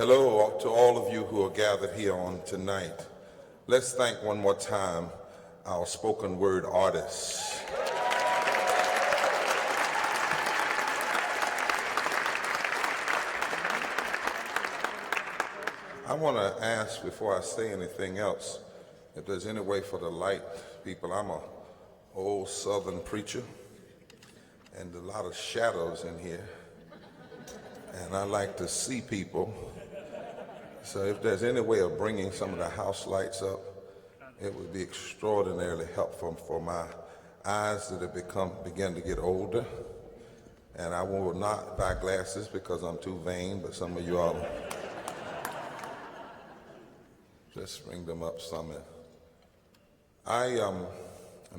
Hello to all of you who are gathered here on tonight. Let's thank one more time our spoken word artists. I want to ask before I say anything else, if there's any way for the light people. I'm a old Southern preacher and a lot of shadows in here, and I like to see people. So if there's any way of bringing some of the house lights up, it would be extraordinarily helpful for my eyes that have begin to get older. And I will not buy glasses because I'm too vain, but some of you all just bring them up some. I am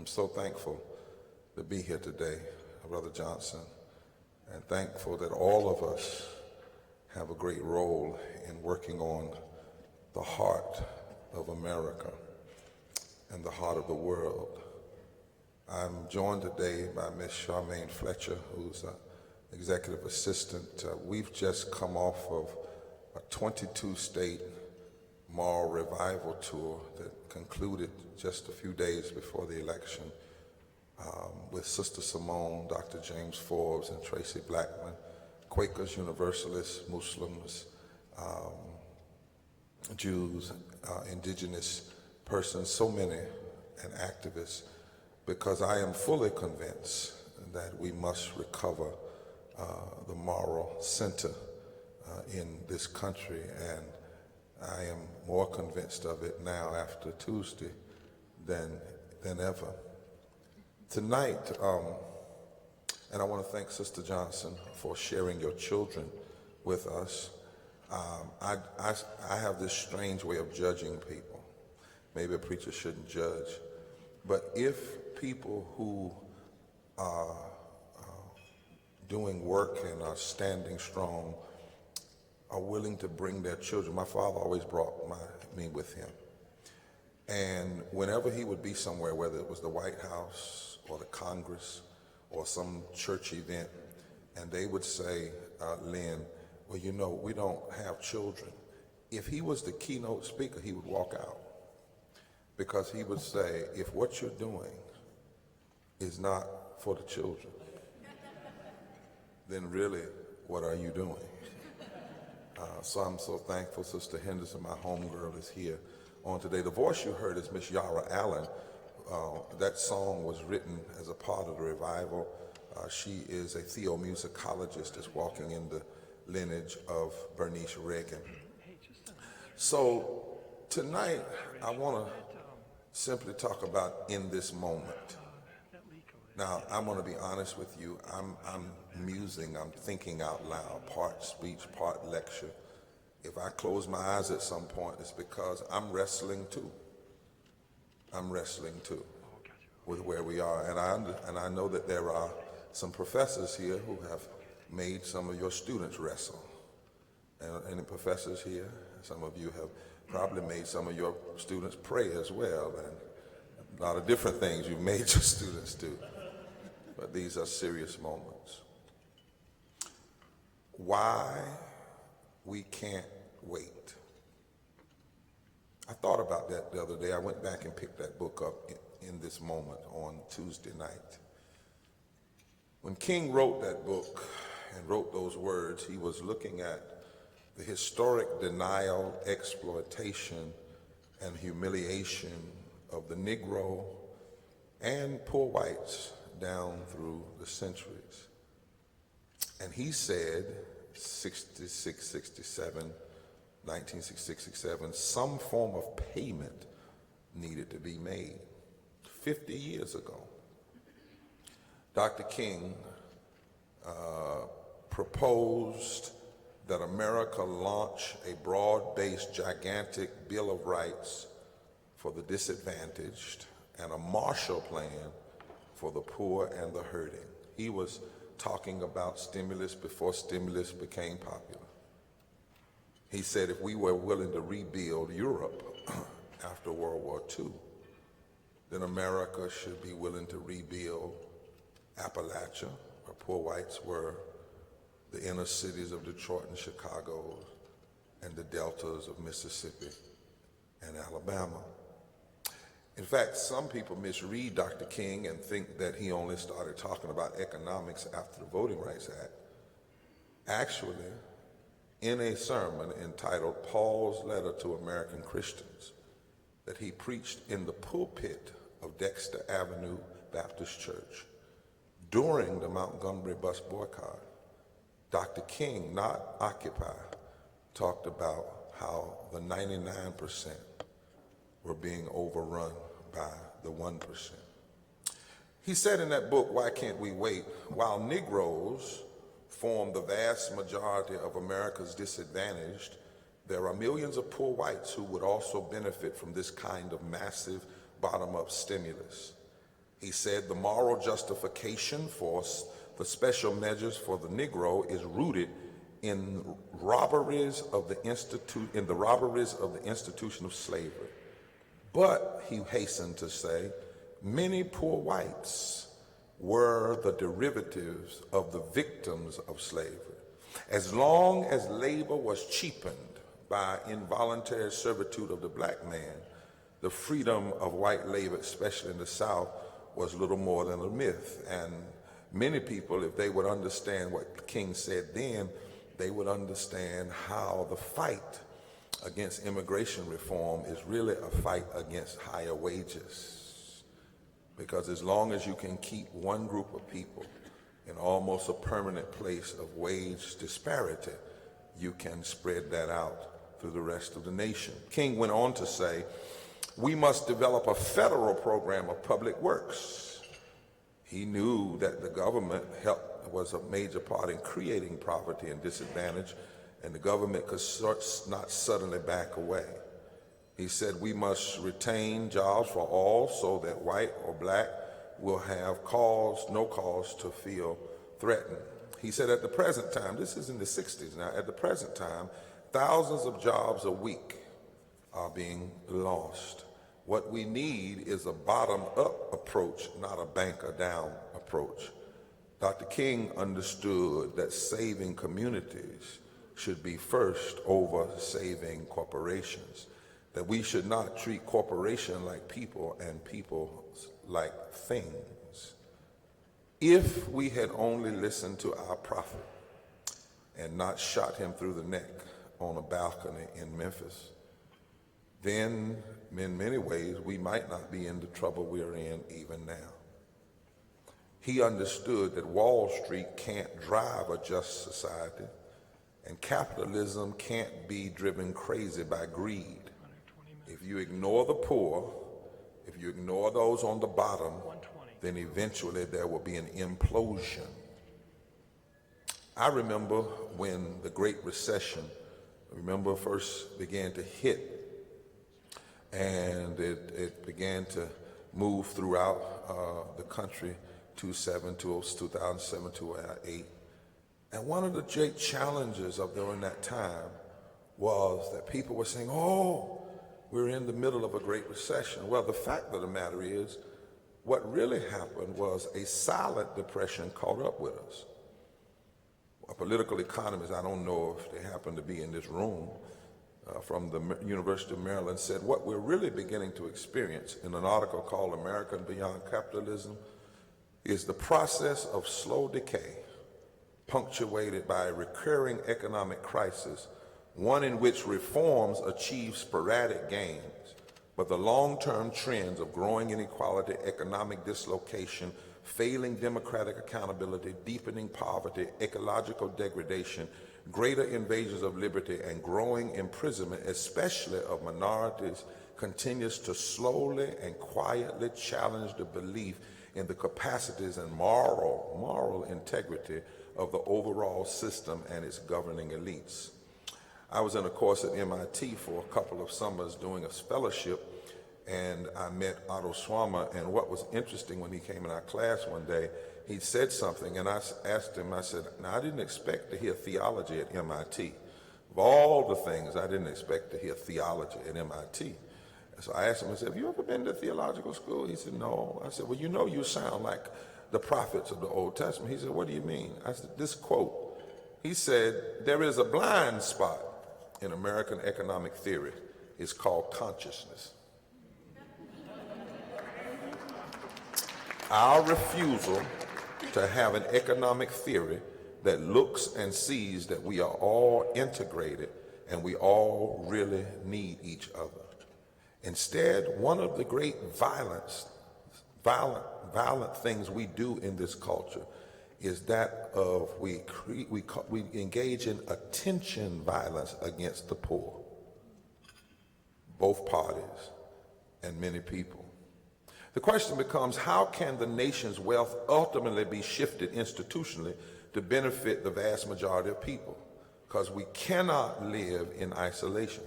so thankful to be here today, Brother Johnson, and thankful that all of us have a great role in working on the heart of America and the heart of the world. I'm joined today by Ms. Charmaine Fletcher, who's an executive assistant. We've just come off of a 22-state moral revival tour that concluded just a few days before the election with Sister Simone, Dr. James Forbes, and Tracy Blackman, Quakers, Universalists, Muslims, Jews, indigenous persons, so many, and activists, because I am fully convinced that we must recover the moral center in this country, and I am more convinced of it now after Tuesday than ever. Tonight, and I want to thank Sister Johnson for sharing your children with us. I have this strange way of judging people. Maybe a preacher shouldn't judge. But if people who are doing work and are standing strong are willing to bring their children, my father always brought me with him. And whenever he would be somewhere, whether it was the White House or the Congress or some church event, and they would say, Lynn, well, you know, we don't have children. If he was the keynote speaker, he would walk out, because he would say, if what you're doing is not for the children, then really, what are you doing? So I'm so thankful Sister Henderson, my homegirl, is here on today. The voice you heard is Miss Yara Allen. That song was written as a part of the revival. She is a theomusicologist that's walking in the lineage of Bernice Reagan. So tonight, I want to simply talk about in this moment. Now, I'm going to be honest with you. I'm musing, I'm thinking out loud, part speech, part lecture. If I close my eyes at some point, it's because I'm wrestling too. I'm wrestling too with where we are. And I know that there are some professors here who have made some of your students wrestle. And the professors here, some of you have probably made some of your students pray as well. And a lot of different things you've made your students do. But these are serious moments. Why we can't wait. I thought about that the other day. I went back and picked that book up in this moment on Tuesday night. When King wrote that book and wrote those words, he was looking at the historic denial, exploitation, and humiliation of the Negro and poor whites down through the centuries. And he said, 66, 67, 1966, 67, some form of payment needed to be made 50 years ago. Dr. King proposed that America launch a broad-based, gigantic Bill of Rights for the disadvantaged and a Marshall Plan for the poor and the hurting. He was talking about stimulus before stimulus became popular. He said if we were willing to rebuild Europe after World War II, then America should be willing to rebuild Appalachia, where poor whites were, the inner cities of Detroit and Chicago, and the deltas of Mississippi and Alabama. In fact, some people misread Dr. King and think that he only started talking about economics after the Voting Rights Act. Actually, in a sermon entitled Paul's Letter to American Christians that he preached in the pulpit of Dexter Avenue Baptist Church during the Montgomery bus boycott, Dr. King, not Occupy, talked about how the 99% were being overrun by the 1%. He said in that book, Why Can't We Wait? While Negroes form the vast majority of America's disadvantaged, there are millions of poor whites who would also benefit from this kind of massive bottom-up stimulus. He said the moral justification for the special measures for the Negro is rooted in the robberies of the institution of slavery. But, he hastened to say, many poor whites were the derivatives of the victims of slavery. As long as labor was cheapened by involuntary servitude of the black man, the freedom of white labor, especially in the South, was little more than a myth. And many people, if they would understand what King said then, they would understand how the fight against immigration reform is really a fight against higher wages. Because as long as you can keep one group of people in almost a permanent place of wage disparity, you can spread that out through the rest of the nation. King went on to say, we must develop a federal program of public works. He knew that the government was a major part in creating poverty and disadvantage, and the government could not suddenly back away. He said we must retain jobs for all so that white or black will have no cause to feel threatened. He said at the present time, this is in the 60s now, at the present time, thousands of jobs a week are being lost. What we need is a bottom-up approach, not a banker-down approach. Dr. King understood that saving communities should be first over saving corporations, that we should not treat corporations like people and people like things. If we had only listened to our prophet and not shot him through the neck on a balcony in Memphis, then in many ways we might not be in the trouble we're in even now. He understood that Wall Street can't drive a just society, and capitalism can't be driven crazy by greed. If you ignore the poor, if you ignore those on the bottom, then eventually there will be an implosion. I remember when the Great Recession, first began to hit, and it began to move throughout the country, 2007, 2008. And one of the great challenges of during that time was that people were saying, oh, we're in the middle of a Great Recession. Well, the fact of the matter is, what really happened was a silent depression caught up with us. A political economist, I don't know if they happen to be in this room, from the University of Maryland, said what we're really beginning to experience in an article called America Beyond Capitalism is the process of slow decay, punctuated by a recurring economic crisis, one in which reforms achieve sporadic gains, but the long-term trends of growing inequality, economic dislocation, failing democratic accountability, deepening poverty, ecological degradation, greater invasions of liberty, and growing imprisonment, especially of minorities, continues to slowly and quietly challenge the belief in the capacities and moral integrity of the overall system and its governing elites. I was in a course at MIT for a couple of summers doing a fellowship, and I met Otto Schwammer, and what was interesting when he came in our class one day, he said something, and I asked him, I said, now I didn't expect to hear theology at MIT. Of all the things, I didn't expect to hear theology at MIT. And so I asked him, I said, have you ever been to theological school? He said, no. I said, well, you sound like the prophets of the Old Testament. He said, what do you mean? I said, this quote, he said, there is a blind spot in American economic theory is called consciousness. Our refusal to have an economic theory that looks and sees that we are all integrated and we all really need each other. Instead, one of the great violent things we do in this culture is that of we engage in attention violence against the poor, both parties and many people. The question becomes, how can the nation's wealth ultimately be shifted institutionally to benefit the vast majority of people? Because we cannot live in isolation.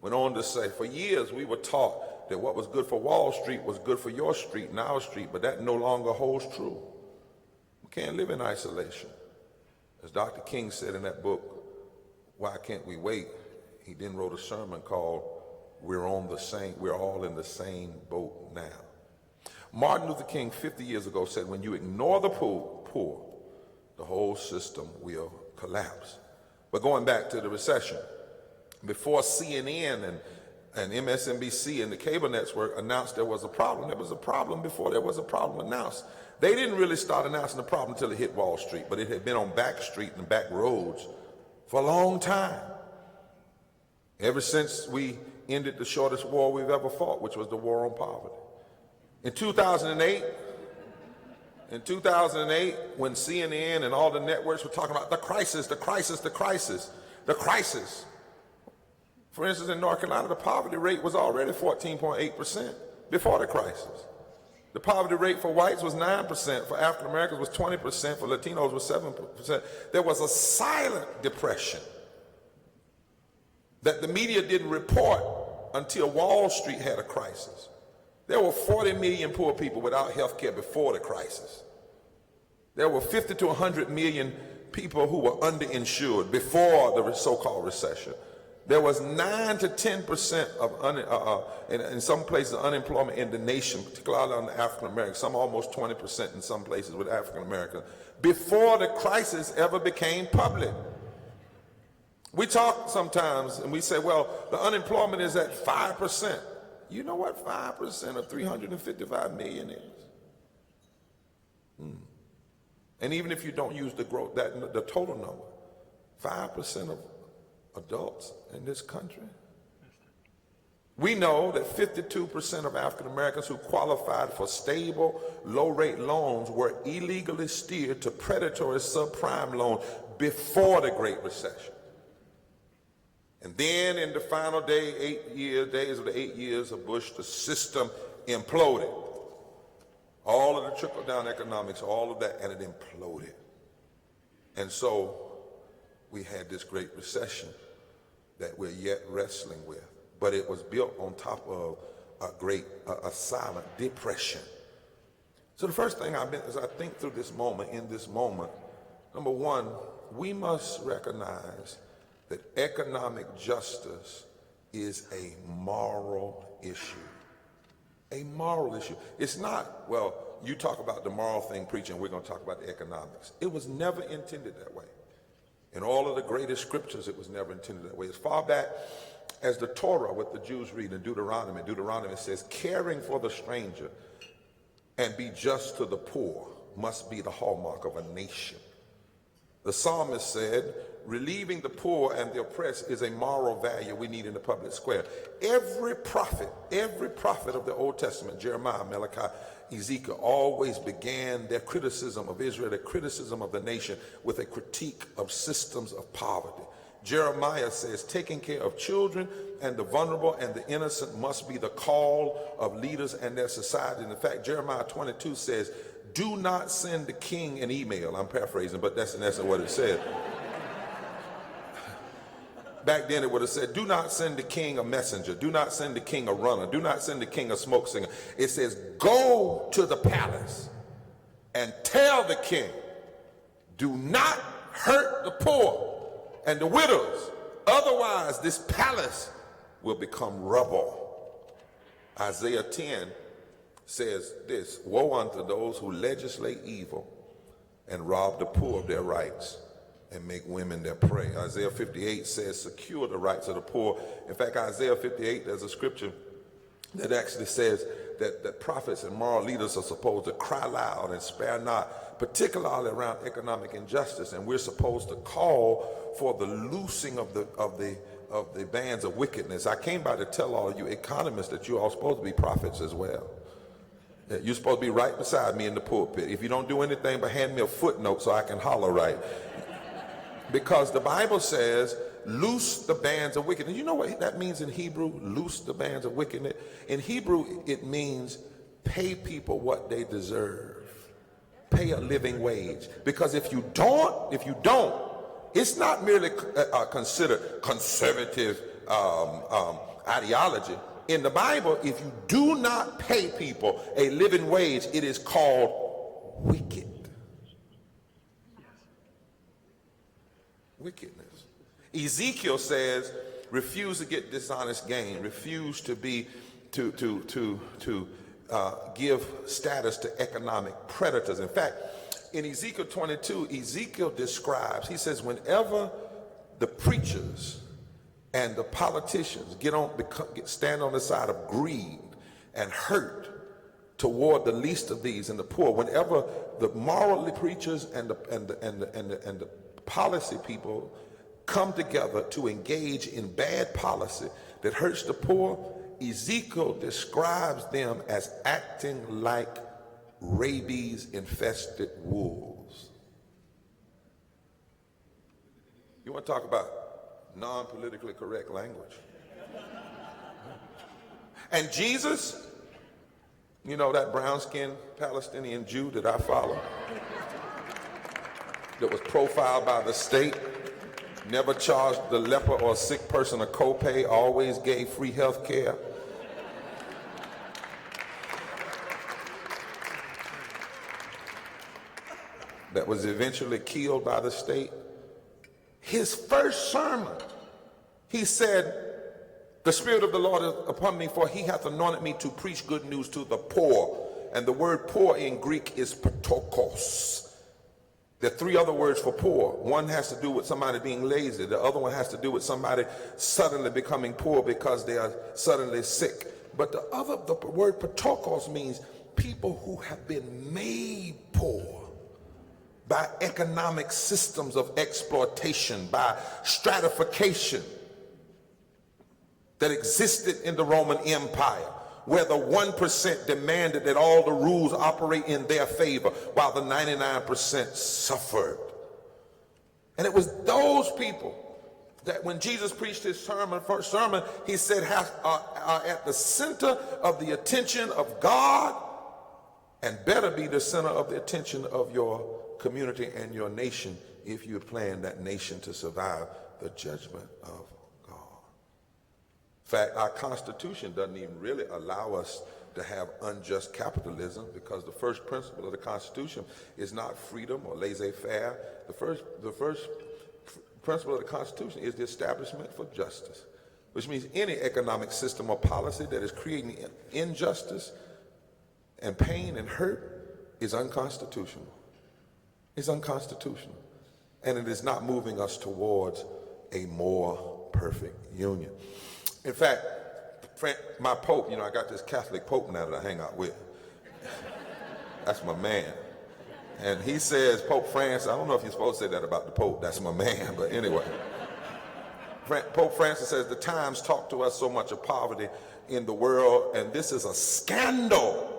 Went on to say, for years we were taught that what was good for Wall Street was good for your street and our street, but that no longer holds true. We can't live in isolation. As Dr. King said in that book, Why Can't We Wait? He then wrote a sermon called We're all in the same boat now. Martin Luther King 50 years ago said, when you ignore the poor, the whole system will collapse. But going back to the recession, before CNN and MSNBC and the cable network announced there was a problem before there was a problem announced. They didn't really start announcing the problem until it hit Wall Street, but it had been on back street and back roads for a long time. Ever since we ended the shortest war we've ever fought, which was the war on poverty. In 2008, when CNN and all the networks were talking about the crisis. For instance, in North Carolina, the poverty rate was already 14.8% before the crisis. The poverty rate for whites was 9%, for African Americans was 20%, for Latinos was 7%. There was a silent depression that the media didn't report until Wall Street had a crisis. There were 40 million poor people without health care before the crisis. There were 50 to 100 million people who were underinsured before the so-called recession. There was 9 to 10% of, in some places, unemployment in the nation, particularly on the African Americans, some almost 20% in some places with African Americans, before the crisis ever became public. We talk sometimes and we say, well, the unemployment is at 5%. You know what 5% of 355 million is? And even if you don't use the growth, the total number, 5% of adults in this country. We know that 52% of African Americans who qualified for stable, low-rate loans were illegally steered to predatory subprime loans before the Great Recession. And then in the final days of the 8 years of Bush, the system imploded. All of the trickle-down economics, all of that, and it imploded. And so we had this Great Recession that we're yet wrestling with. But it was built on top of a silent depression. So the first thing as I think through this moment, number one, we must recognize that economic justice is a moral issue. A moral issue. It's not, well, you talk about the moral thing, preaching, we're going to talk about the economics. It was never intended that way. In all of the greatest scriptures, it was never intended that way. As far back as the Torah, what the Jews read in Deuteronomy says, caring for the stranger and be just to the poor must be the hallmark of a nation. The psalmist said, relieving the poor and the oppressed is a moral value we need in the public square. Every prophet of the Old Testament, Jeremiah, Malachi, Ezekiel, always began their criticism of Israel, their criticism of the nation, with a critique of systems of poverty. Jeremiah says, taking care of children and the vulnerable and the innocent must be the call of leaders and their society. And in fact, Jeremiah 22 says, do not send the king an email. I'm paraphrasing, but that's in essence what it said. Back then it would have said, do not send the king a messenger. Do not send the king a runner. Do not send the king a smoke singer. It says, go to the palace and tell the king, do not hurt the poor and the widows. Otherwise, this palace will become rubble. Isaiah 10 says this, woe unto those who legislate evil and rob the poor of their rights, and make women their prey. Isaiah 58 says, secure the rights of the poor. In fact, Isaiah 58, there's a scripture that actually says that prophets and moral leaders are supposed to cry loud and spare not, particularly around economic injustice. And we're supposed to call for the loosing of the bands of wickedness. I came by to tell all of you economists that you're all supposed to be prophets as well. You're supposed to be right beside me in the pulpit. If you don't do anything but hand me a footnote so I can holler right. Because the Bible says, loose the bands of wickedness. You know what that means in Hebrew, loose the bands of wickedness? In Hebrew, it means pay people what they deserve. Pay a living wage. Because if you don't, it's not merely considered conservative ideology. In the Bible, if you do not pay people a living wage, it is called wicked. Wickedness. Ezekiel says, refuse to get dishonest gain, refuse to give status to economic predators. In fact, in Ezekiel 22, Ezekiel describes, he says, whenever the preachers and the politicians stand on the side of greed and hurt toward the least of these and the poor, whenever the moral preachers and the policy people come together to engage in bad policy that hurts the poor, Ezekiel describes them as acting like rabies-infested wolves. You want to talk about non-politically correct language? And Jesus, you know, that brown-skinned Palestinian Jew that I follow, that was profiled by the state, never charged the leper or a sick person a copay, always gave free health care. That was eventually killed by the state. His first sermon, he said, the Spirit of the Lord is upon me, for he hath anointed me to preach good news to the poor. And the word poor in Greek is patokos. There are three other words for poor. One has to do with somebody being lazy. The other one has to do with somebody suddenly becoming poor because they are suddenly sick. But the word patokos means people who have been made poor by economic systems of exploitation, by stratification that existed in the Roman Empire, where the 1% demanded that all the rules operate in their favor, while the 99% suffered. And it was those people that when Jesus preached his first sermon, he said are at the center of the attention of God and better be the center of the attention of your community and your nation if you plan that nation to survive the judgment of God. In fact, our Constitution doesn't even really allow us to have unjust capitalism, because the first principle of the Constitution is not freedom or laissez-faire. The first principle of the Constitution is the establishment for justice, which means any economic system or policy that is creating injustice and pain and hurt is unconstitutional. It's unconstitutional. And it is not moving us towards a more perfect union. In fact, my Pope, you know, I got this Catholic Pope now that I hang out with. That's my man. And he says, Pope Francis, I don't know if you're supposed to say that about the Pope, that's my man, but anyway. Pope Francis says, the Times talk to us so much of poverty in the world, and this is a scandal.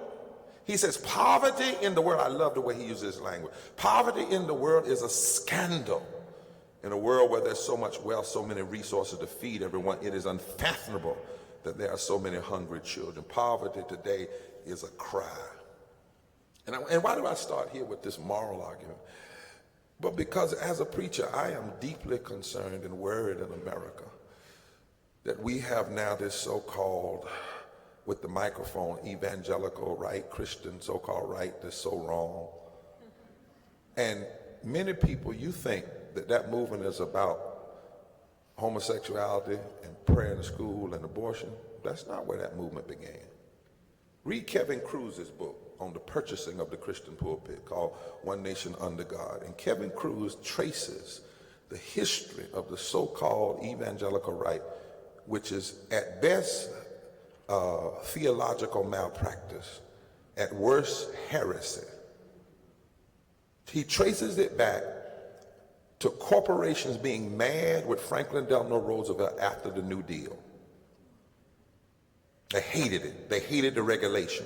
He says, poverty in the world, I love the way he uses this language. Poverty in the world is a scandal. In a world where there's so much wealth, so many resources to feed everyone, it is unfathomable that there are so many hungry children. Poverty today is a cry. And why do I start here with this moral argument? But because as a preacher, I am deeply concerned and worried in America that we have now this so-called, with the microphone, evangelical right, Christian so-called right that's so wrong. And many people, you think that movement is about homosexuality and prayer in the school and abortion. That's not where that movement began. Read Kevin Cruz's book on the purchasing of the Christian pulpit called One Nation Under God. And Kevin Cruz traces the history of the so-called evangelical right, which is at best theological malpractice, at worst heresy. He traces it back to corporations being mad with Franklin Delano Roosevelt after the New Deal. They hated it. They hated the regulation.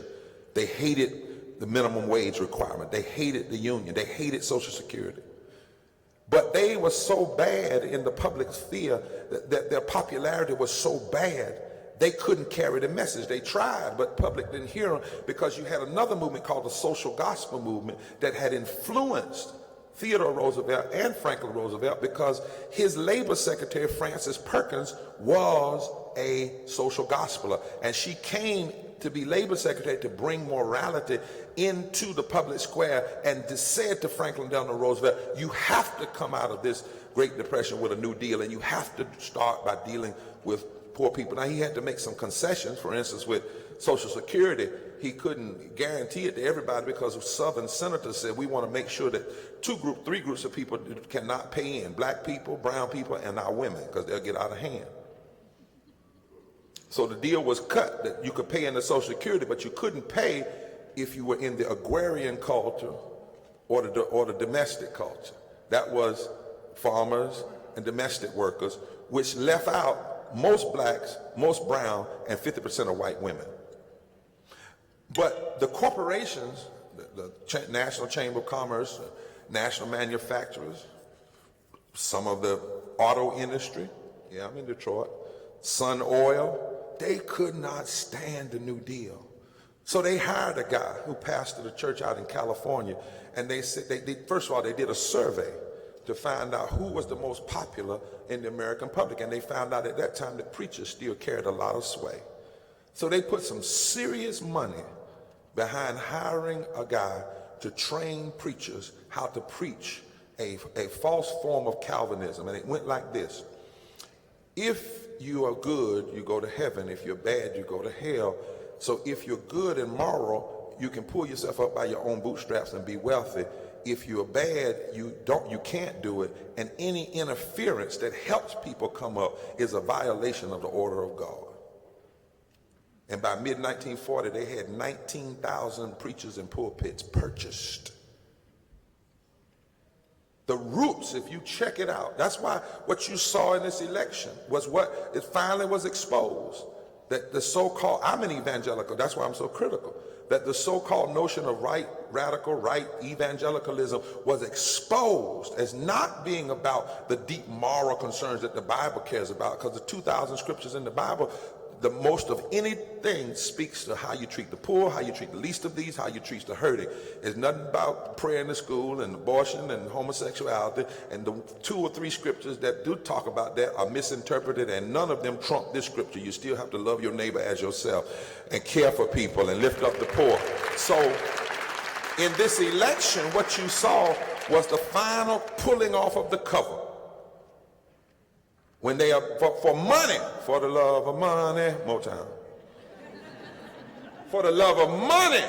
They hated the minimum wage requirement. They hated the union. They hated Social Security. But they were so bad in the public sphere that their popularity was so bad, they couldn't carry the message. They tried, but the public didn't hear them because you had another movement called the social gospel movement that had influenced Theodore Roosevelt and Franklin Roosevelt, because his labor secretary, Frances Perkins, was a social gospeler. And she came to be labor secretary to bring morality into the public square and said to Franklin Delano Roosevelt, you have to come out of this Great Depression with a New Deal, and you have to start by dealing with poor people. Now, he had to make some concessions. For instance, with Social Security, he couldn't guarantee it to everybody because Southern senators said, we want to make sure that three groups of people cannot pay in: black people, brown people, and our women, because they'll get out of hand. So the deal was cut that you could pay into Social Security, but you couldn't pay if you were in the agrarian culture or the domestic culture. That was farmers and domestic workers, which left out most blacks, most brown, and 50% of white women. But the corporations, the National Chamber of Commerce, national manufacturers, some of the auto industry, yeah, I'm in Detroit, Sun Oil, they could not stand the New Deal. So they hired a guy who pastored a church out in California, and they said, first of all, they did a survey to find out who was the most popular in the American public, and they found out at that time that preachers still carried a lot of sway. So they put some serious money behind hiring a guy to train preachers how to preach a false form of Calvinism, and it went like this: if you are good, you go to heaven. If you're bad, you go to hell. So if you're good and moral, you can pull yourself up by your own bootstraps and be wealthy. If you're bad, you can't do it. And any interference that helps people come up is a violation of the order of God. And by mid-1940, they had 19,000 preachers and pulpits purchased. The roots, if you check it out, that's why what you saw in this election was what it finally was exposed. That the so-called, I'm an evangelical, that's why I'm so critical, that the so-called notion of right, radical, right evangelicalism was exposed as not being about the deep moral concerns that the Bible cares about, because the 2,000 scriptures in the Bible, the most of anything speaks to how you treat the poor, how you treat the least of these, how you treat the hurting. It's nothing about prayer in the school and abortion and homosexuality, and the 2 or 3 scriptures that do talk about that are misinterpreted, and none of them trump this scripture. You still have to love your neighbor as yourself and care for people and lift up the poor. So in this election, what you saw was the final pulling off of the cover. When they are for money, for the love of money, Motown. For the love of money,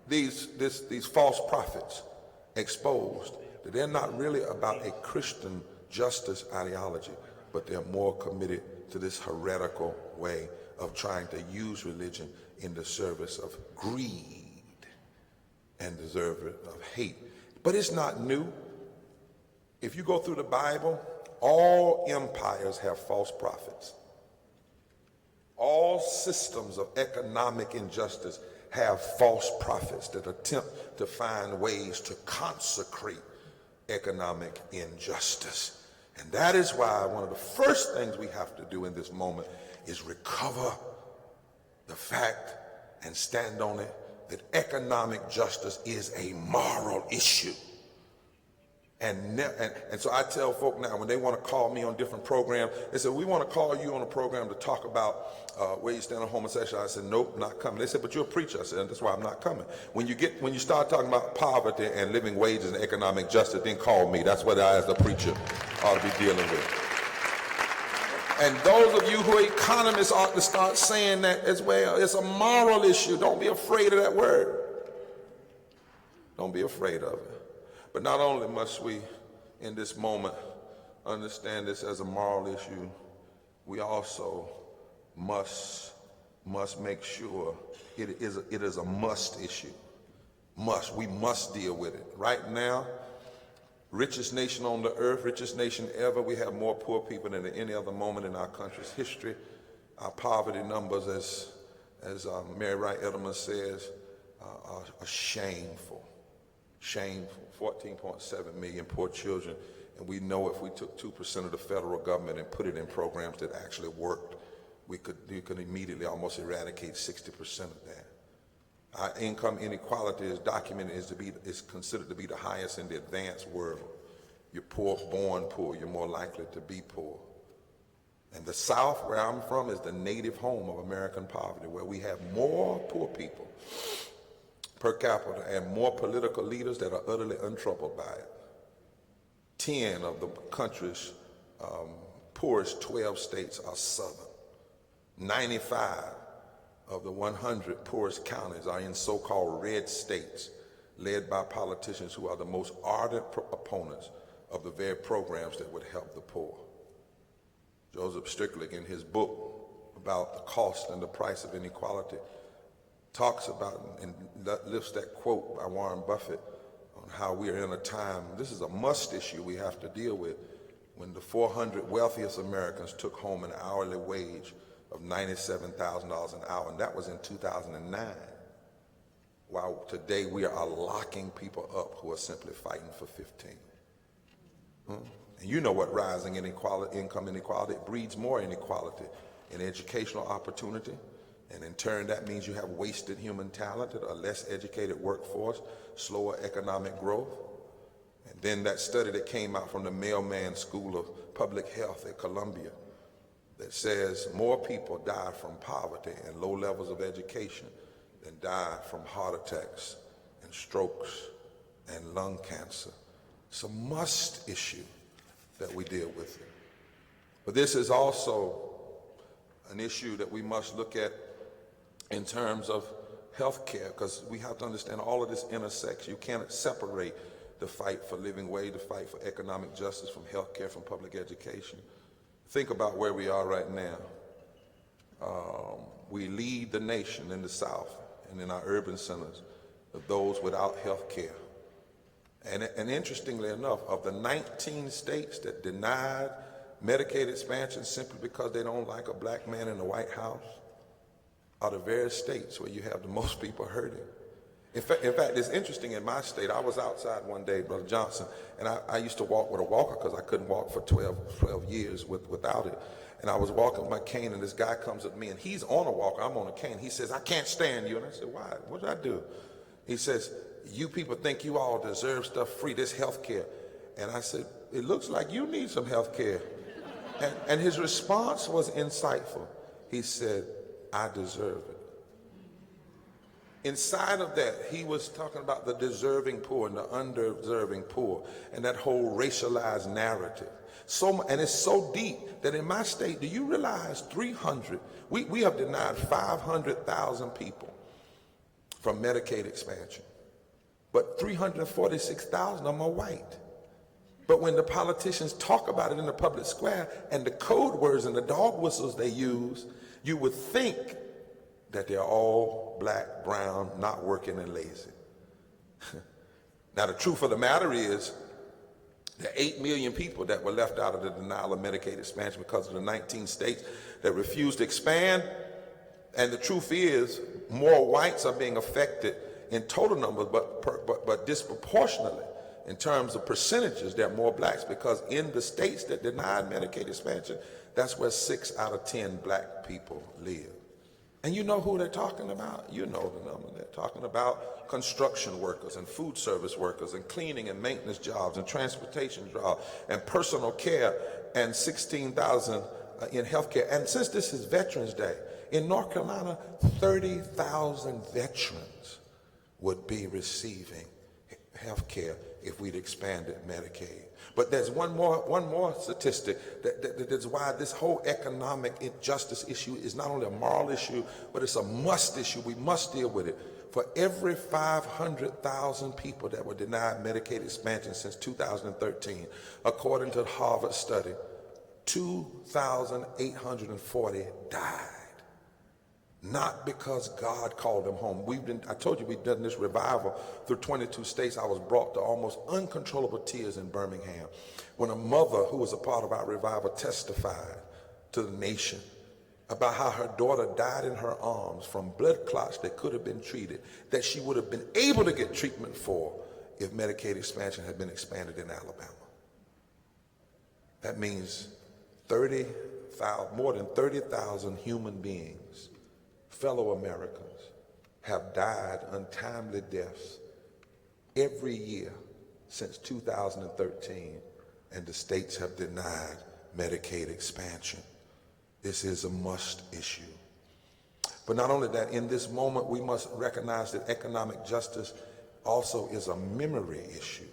these false prophets exposed that they're not really about a Christian justice ideology, but they're more committed to this heretical way of trying to use religion in the service of greed and deserve of hate. But it's not new. If you go through the Bible, all empires have false prophets. All systems of economic injustice have false prophets that attempt to find ways to consecrate economic injustice. And that is why one of the first things we have to do in this moment is recover the fact and stand on it that economic justice is a moral issue. And so I tell folk now, when they want to call me on different programs, they say, we want to call you on a program to talk about where you stand on homosexuality. I said, nope, not coming. They said, but you're a preacher. I said, that's why I'm not coming. When you start talking about poverty and living wages and economic justice, then call me. That's what I, as a preacher, ought to be dealing with. And those of you who are economists ought to start saying that as well. It's a moral issue. Don't be afraid of that word. Don't be afraid of it. But not only must we, in this moment, understand this as a moral issue, we also must make sure it is a must issue. We must deal with it. Right now, richest nation on the earth, richest nation ever, we have more poor people than at any other moment in our country's history. Our poverty numbers, as Mary Wright Edelman says, are shameful. 14.7 million poor children, and we know if we took 2% of the federal government and put it in programs that actually worked, we could immediately almost eradicate 60% of that. Our income inequality is documented is considered to be the highest in the advanced world. You're poor, born poor, you're more likely to be poor. And the South, where I'm from, is the native home of American poverty, where we have more poor people per capita and more political leaders that are utterly untroubled by it. 10 of the country's poorest 12 states are Southern. 95 of the 100 poorest counties are in so-called red states, led by politicians who are the most ardent opponents of the very programs that would help the poor. Joseph Stiglitz, in his book about the cost and the price of inequality, talks about and lifts that quote by Warren Buffett on how we are in a time, this is a must issue we have to deal with, when the 400 wealthiest Americans took home an hourly wage of $97,000 an hour, and that was in 2009. While today we are locking people up who are simply fighting for 15. And you know what rising income inequality breeds more inequality in educational opportunity, and in turn that means you have wasted human talent, a less educated workforce, slower economic growth. And then that study that came out from the Mailman School of Public Health at Columbia that says more people die from poverty and low levels of education than die from heart attacks and strokes and lung cancer. It's a must issue that we deal with it. But this is also an issue that we must look at in terms of health care, because we have to understand all of this intersects. You cannot separate the fight for living wage, the fight for economic justice from health care, from public education. Think about where we are right now. We lead the nation in the South and in our urban centers of those without health care. And interestingly enough, of the 19 states that denied Medicaid expansion simply because they don't like a black man in the White House, are the very states where you have the most people hurting. In fact, it's interesting, in my state, I was outside one day, Brother Johnson, and I used to walk with a walker because I couldn't walk for 12 years without it. And I was walking with my cane, and this guy comes up to me, and he's on a walker, I'm on a cane. He says, "I can't stand you." And I said, "Why? What did I do?" He says, "You people think you all deserve stuff free, this health care." And I said, "It looks like you need some health care." And his response was insightful. He said, "I deserve it." Inside of that, he was talking about the deserving poor and the undeserving poor and that whole racialized narrative. And it's so deep that in my state, do you realize we have denied 500,000 people from Medicaid expansion, but 346,000 of them are white. But when the politicians talk about it in the public square and the code words and the dog whistles they use, you would think that they're all black, brown, not working, and lazy. Now, the truth of the matter is the 8 million people that were left out of the denial of Medicaid expansion because of the 19 states that refused to expand. And the truth is, more whites are being affected in total numbers, but disproportionately in terms of percentages, there are more blacks, because in the states that denied Medicaid expansion, that's where 6 out of 10 black people live. And you know who they're talking about? You know the number. They're talking about construction workers and food service workers and cleaning and maintenance jobs and transportation jobs and personal care, and 16,000 in healthcare. And since this is Veterans Day, in North Carolina, 30,000 veterans would be receiving health care if we'd expanded Medicaid. But there's one more statistic that is why this whole economic injustice issue is not only a moral issue, but it's a must issue. We must deal with it. for every 500,000 people that were denied Medicaid expansion since 2013, according to the Harvard study, 2,840 died. Not because God called them home. I told you we've done this revival through 22 states. I was brought to almost uncontrollable tears in Birmingham when a mother who was a part of our revival testified to the nation about how her daughter died in her arms from blood clots that could have been treated, that she would have been able to get treatment for if Medicaid expansion had been expanded in Alabama. That means more than 30,000 human beings, fellow Americans, have died untimely deaths every year since 2013, and the states have denied Medicaid expansion. This is a must issue. But not only that, in this moment, we must recognize that economic justice also is a memory issue.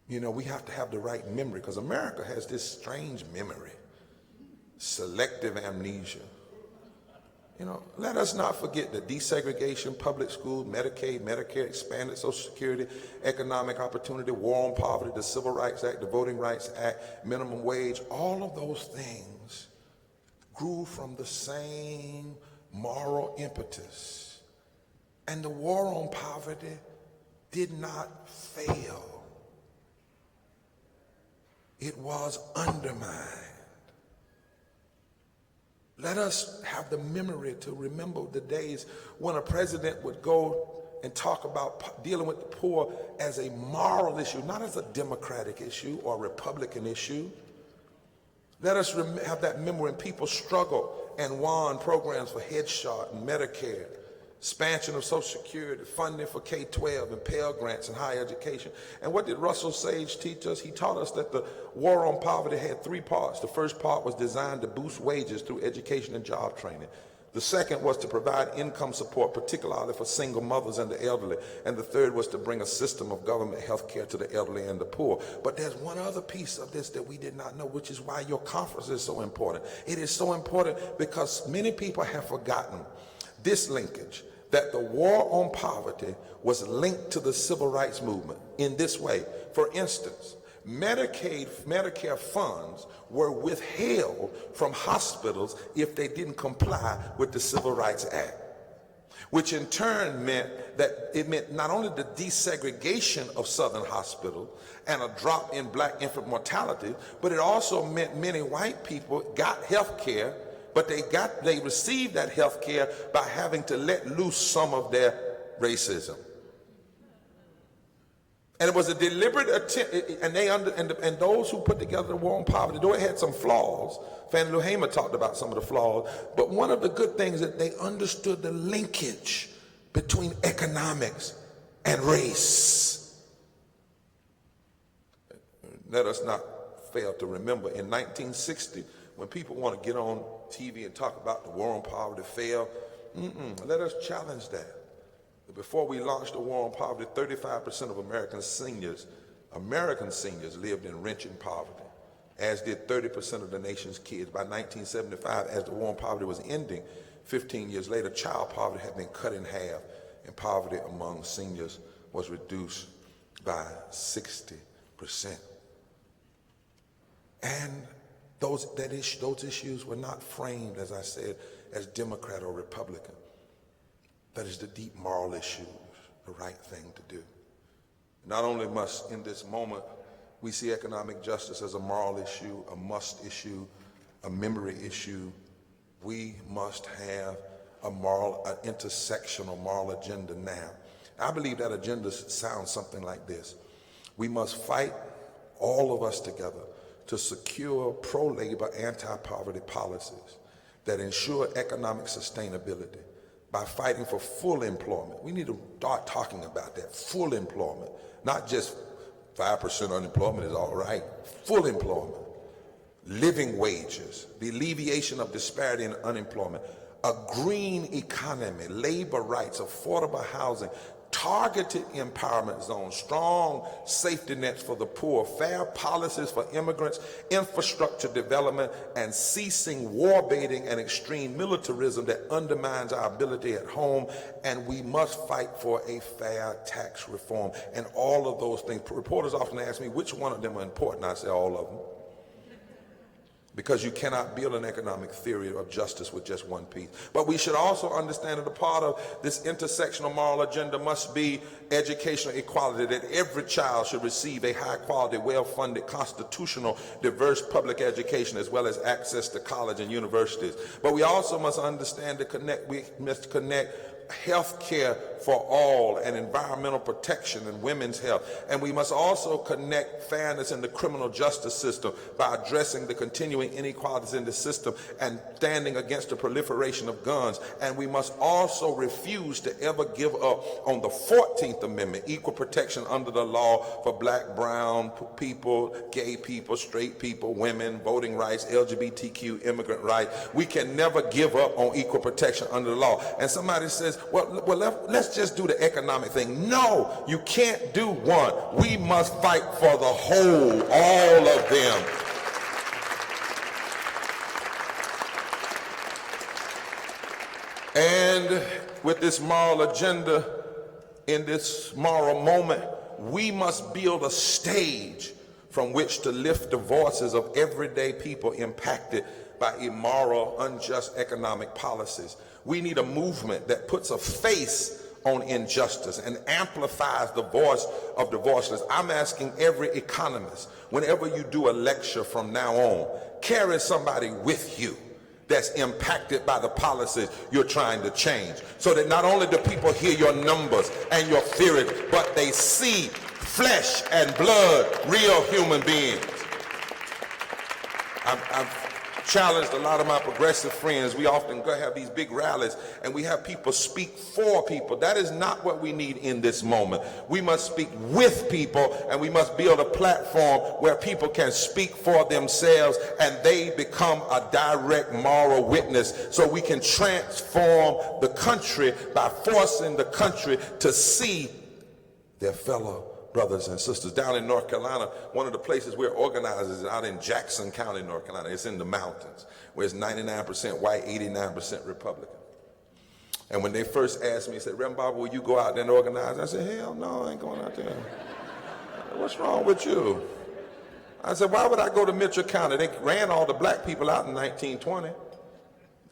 You know, we have to have the right memory, because America has this strange memory, selective amnesia. You know, let us not forget that desegregation, public school, Medicaid, Medicare, expanded Social Security, economic opportunity, war on poverty, the Civil Rights Act, the Voting Rights Act, minimum wage, all of those things grew from the same moral impetus. And the war on poverty did not fail. It was undermined. Let us have the memory to remember the days when a president would go and talk about dealing with the poor as a moral issue, not as a democratic issue or a Republican issue. Let us have that memory when people struggle and won programs for Headstart and Medicare, expansion of Social Security, funding for K-12 and Pell Grants and higher education. And what did Russell Sage teach us? He taught us that the war on poverty had three parts. The first part was designed to boost wages through education and job training. The second was to provide income support, particularly for single mothers and the elderly. And the third was to bring a system of government health care to the elderly and the poor. But there's one other piece of this that we did not know, which is why your conference is so important. It is so important because many people have forgotten this linkage, that the war on poverty was linked to the civil rights movement in this way. For instance, Medicare funds were withheld from hospitals if they didn't comply with the Civil Rights Act, which in turn meant that it meant not only the desegregation of Southern hospitals and a drop in black infant mortality, but it also meant many white people got health care, but they received that health care by having to let loose some of their racism. And it was a deliberate attempt, and those who put together the war on poverty, though it had some flaws, Fannie Lou Hamer talked about some of the flaws, but one of the good things that they understood the linkage between economics and race. Let us not fail to remember in 1960, when people want to get on TV and talk about the war on poverty failed, let us challenge that. Before we launched the war on poverty, 35% of American seniors lived in wrenching poverty, as did 30% of the nation's kids. By 1975, as the war on poverty was ending, 15 years later, child poverty had been cut in half, and poverty among seniors was reduced by 60%. And those issues were not framed, as I said, as Democrat or Republican. That is the deep moral issue, the right thing to do. Not only must, in this moment, we see economic justice as a moral issue, a must issue, a memory issue, we must have an intersectional moral agenda now. I believe that agenda sounds something like this. We must fight, all of us together, to secure pro-labor, anti-poverty policies that ensure economic sustainability by fighting for full employment. We need to start talking about that, full employment, not just 5% unemployment is all right, full employment, living wages, the alleviation of disparity in unemployment, a green economy, labor rights, affordable housing, targeted empowerment zones, strong safety nets for the poor, fair policies for immigrants, infrastructure development, and ceasing war baiting and extreme militarism that undermines our ability at home. And we must fight for a fair tax reform. And all of those things. Reporters often ask me, which one of them are important? I say all of them. Because you cannot build an economic theory of justice with just one piece. But we should also understand that a part of this intersectional moral agenda must be educational equality, that every child should receive a high quality, well-funded, constitutional, diverse public education, as well as access to college and universities. But we also must understand we must connect health care for all and environmental protection and women's health. And we must also connect fairness in the criminal justice system by addressing the continuing inequalities in the system and standing against the proliferation of guns. And we must also refuse to ever give up on the 14th Amendment, equal protection under the law for black, brown people, gay people, straight people, women, voting rights, LGBTQ, immigrant rights. We can never give up on equal protection under the law. And somebody says, well, let's just do the economic thing. No, you can't do one. We must fight for the whole, all of them. And with this moral agenda, in this moral moment, we must build a stage from which to lift the voices of everyday people impacted by immoral, unjust economic policies. We need a movement that puts a face on injustice and amplifies the voice of the voiceless. I'm asking every economist, whenever you do a lecture from now on, carry somebody with you that's impacted by the policies you're trying to change, so that not only do people hear your numbers and your theories, but they see flesh and blood, real human beings. I've challenged a lot of my progressive friends. We often go have these big rallies and we have people speak for people. That is not what we need in this moment. We must speak with people, and we must build a platform where people can speak for themselves and they become a direct moral witness, so we can transform the country by forcing the country to see their fellow brothers and sisters. Down in North Carolina, one of the places we're organized is out in Jackson County, North Carolina. It's in the mountains, where it's 99% white, 89% Republican. And when they first asked me, they said, Reverend Barber, will you go out there and organize? I said, hell no, I ain't going out there. What's wrong with you? I said, why would I go to Mitchell County? They ran all the black people out in 1920.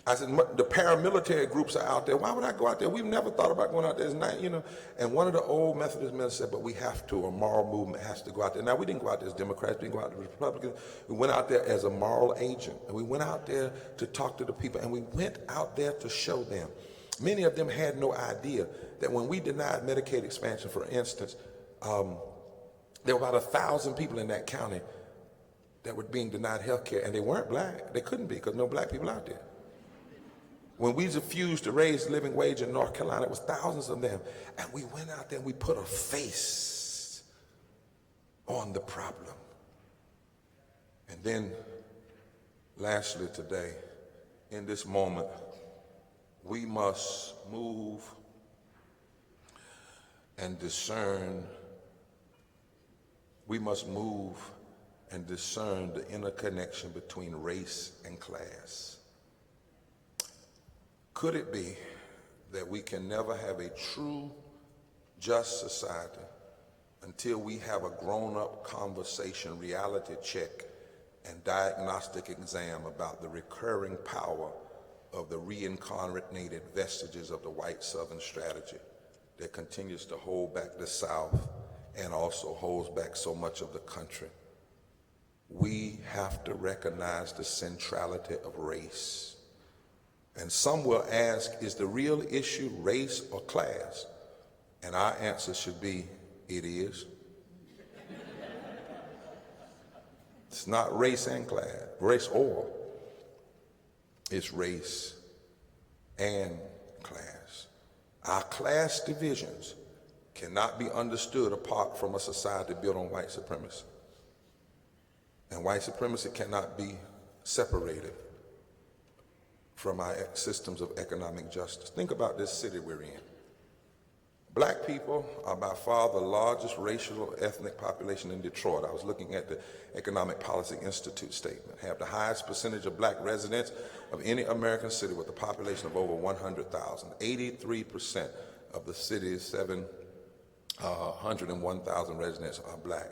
I said, the paramilitary groups are out there. Why would I go out there? We've never thought about going out there at night, you know. And one of the old Methodist ministers said, but we have to. A moral movement has to go out there. Now, we didn't go out there as Democrats. We didn't go out there as Republicans. We went out there as a moral agent. And we went out there to talk to the people. And we went out there to show them. Many of them had no idea that when we denied Medicaid expansion, for instance, there were about 1,000 people in that county that were being denied health care. And they weren't black. They couldn't be, because no black people out there. When we refused to raise the living wage in North Carolina, it was thousands of them. And we went out there and we put a face on the problem. And then, lastly today, in this moment, we must move and discern. We must move and discern the interconnection between race and class. Could it be that we can never have a true, just society until we have a grown-up conversation, reality check, and diagnostic exam about the recurring power of the reincarnated vestiges of the white Southern strategy that continues to hold back the South and also holds back so much of the country? We have to recognize the centrality of race. And some will ask, is the real issue race or class? And our answer should be, it is. It's not race and class, race or. It's race and class. Our class divisions cannot be understood apart from a society built on white supremacy. And white supremacy cannot be separated from our systems of economic justice. Think about this city we're in. Black people are by far the largest racial ethnic population in Detroit. I was looking at the Economic Policy Institute statement. Have the highest percentage of black residents of any American city with a population of over 100,000. 83% of the city's 701,000 residents are black.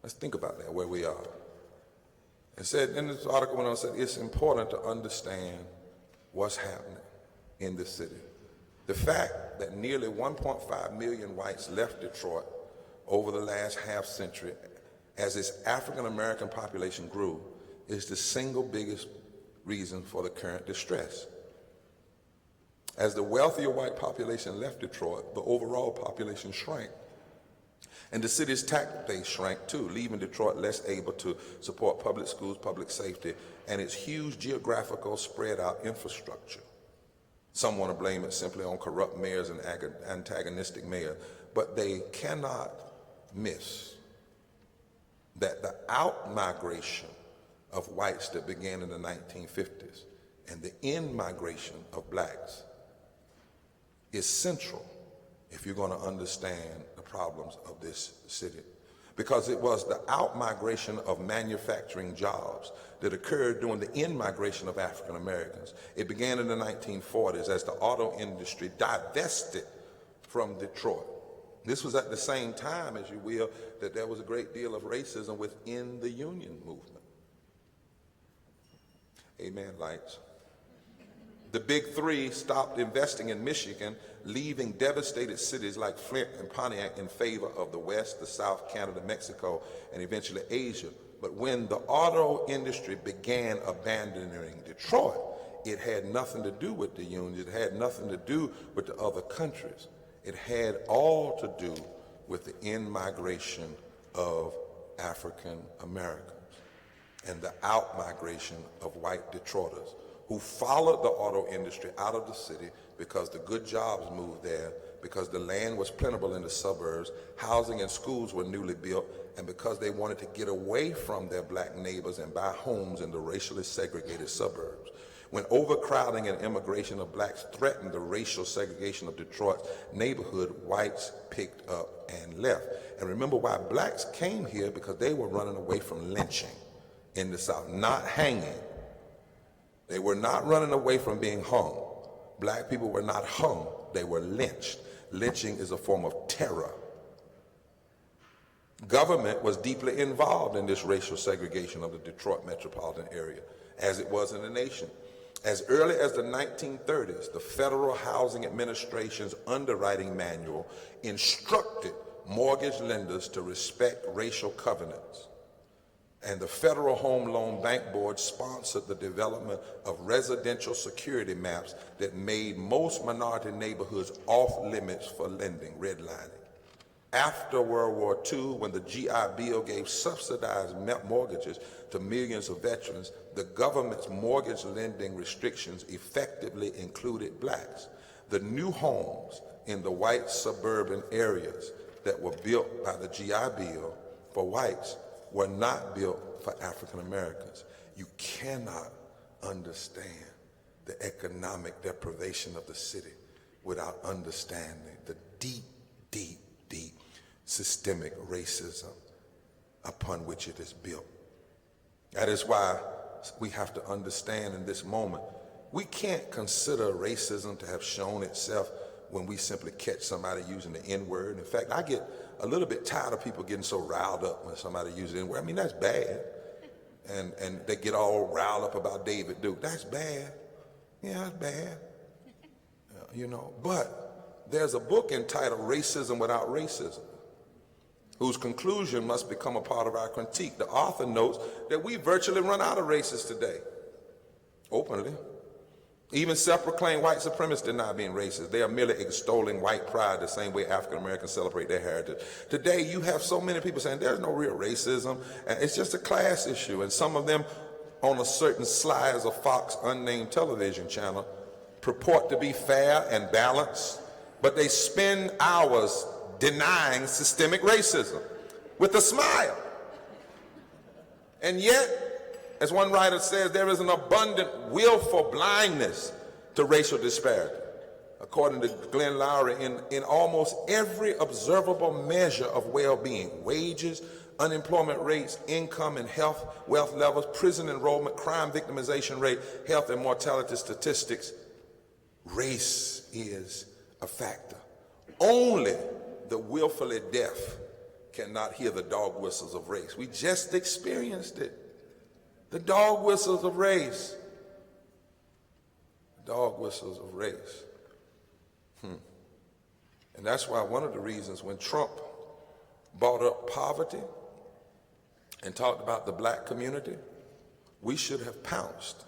Let's think about that, where we are. It said, in this article when I said, it's important to understand what's happening in this city. The fact that nearly 1.5 million whites left Detroit over the last half century as its African American population grew is the single biggest reason for the current distress. As the wealthier white population left Detroit, the overall population shrank. And the city's tax base shrank too, leaving Detroit less able to support public schools, public safety, and its huge geographical spread out infrastructure. Some want to blame it simply on corrupt mayors and antagonistic mayors, but they cannot miss that the out-migration of whites that began in the 1950s and the in-migration of blacks is central if you're going to understand the problems of this city. Because it was the out-migration of manufacturing jobs that occurred during the in-migration of African Americans. It began in the 1940s as the auto industry divested from Detroit. This was at the same time, as you will, that there was a great deal of racism within the union movement. Amen, lights. The Big Three stopped investing in Michigan, leaving devastated cities like Flint and Pontiac in favor of the West, the South, Canada, Mexico, and eventually Asia. But when the auto industry began abandoning Detroit, it had nothing to do with the unions. It had nothing to do with the other countries. It had all to do with the in-migration of African Americans and the out-migration of white Detroiters who followed the auto industry out of the city because the good jobs moved there, because the land was plentiful in the suburbs, housing and schools were newly built, and because they wanted to get away from their black neighbors and buy homes in the racially segregated suburbs. When overcrowding and immigration of blacks threatened the racial segregation of Detroit's neighborhood, whites picked up and left. And remember why blacks came here, because they were running away from lynching in the South, not hanging. They were not running away from being hung. Black people were not hung, they were lynched. Lynching is a form of terror. Government was deeply involved in this racial segregation of the Detroit metropolitan area, as it was in the nation. As early as the 1930s, the Federal Housing Administration's underwriting manual instructed mortgage lenders to respect racial covenants. And the Federal Home Loan Bank Board sponsored the development of residential security maps that made most minority neighborhoods off limits for lending, redlining. After World War II, when the GI Bill gave subsidized mortgages to millions of veterans, the government's mortgage lending restrictions effectively included blacks. The new homes in the white suburban areas that were built by the GI Bill for whites were not built for African Americans. You cannot understand the economic deprivation of the city without understanding the deep, deep, deep systemic racism upon which it is built. That is why we have to understand in this moment, we can't consider racism to have shown itself when we simply catch somebody using the N-word. In fact, I get a little bit tired of people getting so riled up when somebody uses the N-word. I mean, that's bad. And they get all riled up about David Duke. That's bad. Yeah, that's bad. You know, but there's a book entitled Racism Without Racism, whose conclusion must become a part of our critique. The author notes that we virtually run out of racists today, openly. Even self-proclaimed white supremacists deny being racist. They are merely extolling white pride the same way African Americans celebrate their heritage. Today, you have so many people saying there's no real racism, and it's just a class issue. And some of them, on a certain slide as a Fox unnamed television channel, purport to be fair and balanced, but they spend hours denying systemic racism with a smile. And yet, as one writer says, there is an abundant willful blindness to racial disparity. according to Glenn Lowry, in almost every observable measure of well-being: wages, unemployment rates, income and health, wealth levels, prison enrollment, crime victimization rate, health and mortality statistics. Race is a factor. Only the willfully deaf cannot hear the dog whistles of race. We just experienced it. The dog whistles of race. Dog whistles of race. And that's why one of the reasons when Trump brought up poverty and talked about the black community, we should have pounced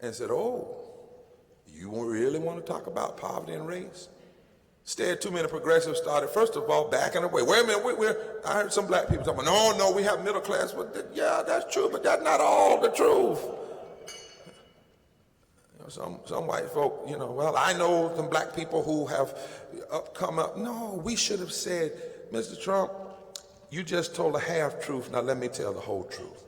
and said, oh, you really want to talk about poverty and race? Instead, too many progressives started, first of all, backing away. Wait a minute, I heard some black people talking about, no, we have middle class. Well, yeah, that's true, but that's not all the truth. Some white folk, well, I know some black people who have come up. No, we should have said, Mr. Trump, you just told a half-truth. Now let me tell the whole truth.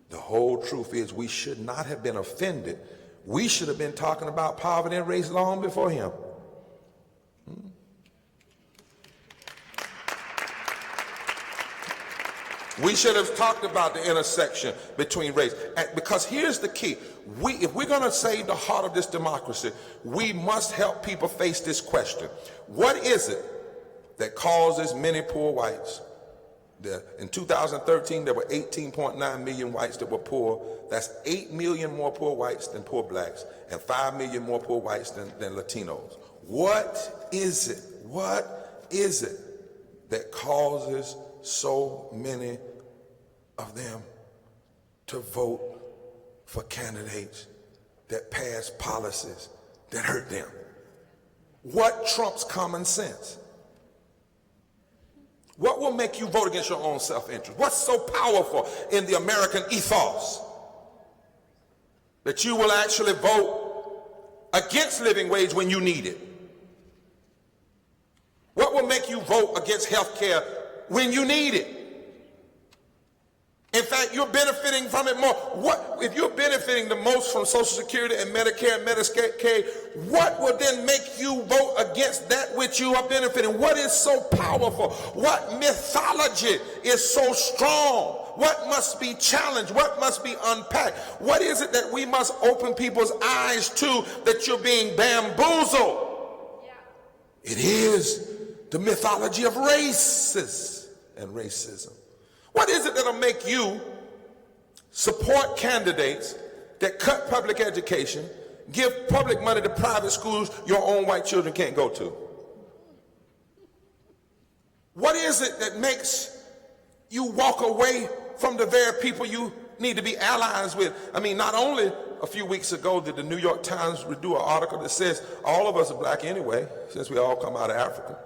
The whole truth is we should not have been offended. We should have been talking about poverty and race long before him. We should have talked about the intersection between race. Because here's the key. If we're going to save the heart of this democracy, we must help people face this question. What is it that causes many poor whites? In 2013, there were 18.9 million whites that were poor. That's 8 million more poor whites than poor blacks, and 5 million more poor whites than Latinos. What is it? What is it that causes so many of them to vote for candidates that pass policies that hurt them? What trumps common sense? What will make you vote against your own self-interest? What's so powerful in the American ethos that you will actually vote against living wage when you need it? What will make you vote against health care when you need it? In fact, you're benefiting from it more. If you're benefiting the most from Social Security and Medicare and Medicaid, what will then make you vote against that which you are benefiting? What is so powerful? What mythology is so strong? What must be challenged? What must be unpacked? What is it that we must open people's eyes to that you're being bamboozled? Yeah. It is the mythology of races and racism. What is it that'll make you support candidates that cut public education, give public money to private schools your own white children can't go to? What is it that makes you walk away from the very people you need to be allies with? I mean, not only a few weeks ago did the New York Times do an article that says all of us are black anyway, since we all come out of Africa.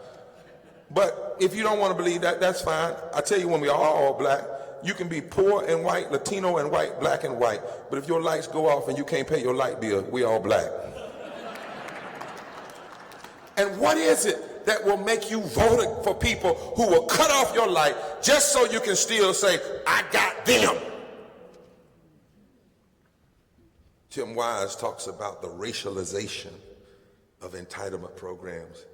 But if you don't want to believe that, that's fine. I tell you, when we are all black, you can be poor and white, Latino and white, black and white. But if your lights go off and you can't pay your light bill, we all black. And what is it that will make you vote for people who will cut off your light just so you can still say, I got them? Tim Wise talks about the racialization of entitlement programs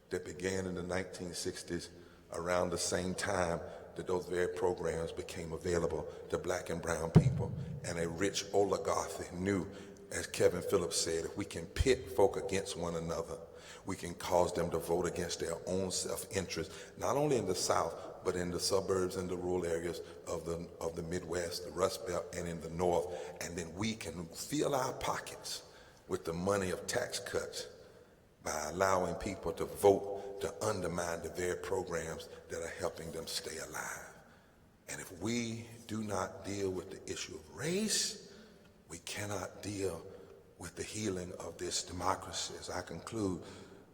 that began in the 1960s, around the same time that those very programs became available to black and brown people. And a rich oligarchy knew, as Kevin Phillips said, if we can pit folk against one another, we can cause them to vote against their own self-interest, not only in the South, but in the suburbs and the rural areas of the Midwest, the Rust Belt, and in the North. And then we can fill our pockets with the money of tax cuts by allowing people to vote to undermine the very programs that are helping them stay alive. And if we do not deal with the issue of race, we cannot deal with the healing of this democracy. As I conclude,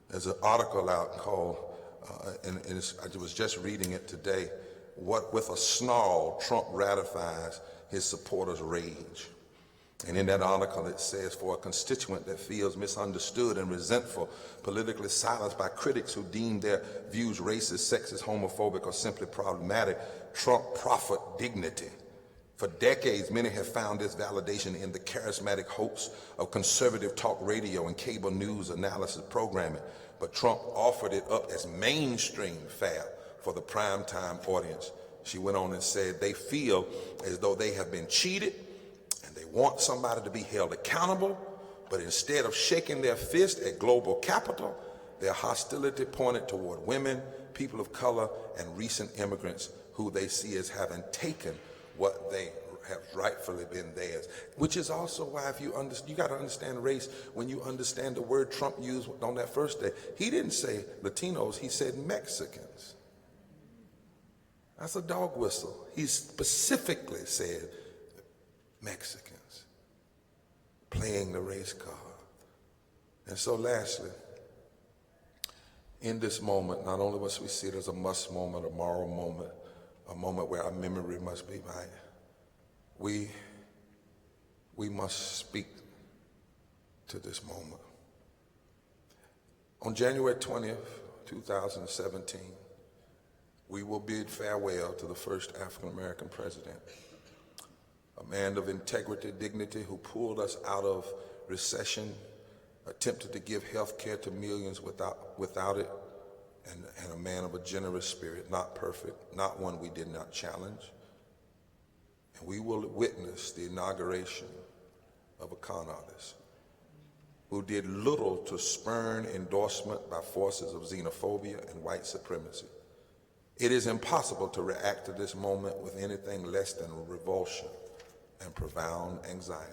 there's an article out called, I was just reading it today, "What With a Snarl, Trump Ratifies His Supporters' Rage." And in that article it says, for a constituent that feels misunderstood and resentful, politically silenced by critics who deem their views racist, sexist, homophobic, or simply problematic, Trump proffered dignity For decades, many have found this validation in the charismatic hosts of conservative talk radio and cable news analysis programming, but Trump offered it up as mainstream fare for the primetime audience. She went on and said they feel as though they have been cheated and they want somebody to be held accountable, but instead of shaking their fist at global capital, their hostility pointed toward women, people of color, and recent immigrants who they see as having taken what they have rightfully been theirs. Which is also why, if you got to understand race when you understand the word Trump used on that first day. He didn't say Latinos, he said Mexicans. That's a dog whistle. He specifically said Mexicans, playing the race card. And so lastly, in this moment, not only must we see it as a must moment, a moral moment, a moment where our memory must be right, we must speak to this moment. On January 20th, 2017, we will bid farewell to the first African-American president, a man of integrity, dignity, who pulled us out of recession, attempted to give health care to millions without it, and a man of a generous spirit, not perfect, not one we did not challenge. And we will witness the inauguration of a con artist who did little to spurn endorsement by forces of xenophobia and white supremacy. It is impossible to react to this moment with anything less than revulsion and profound anxiety.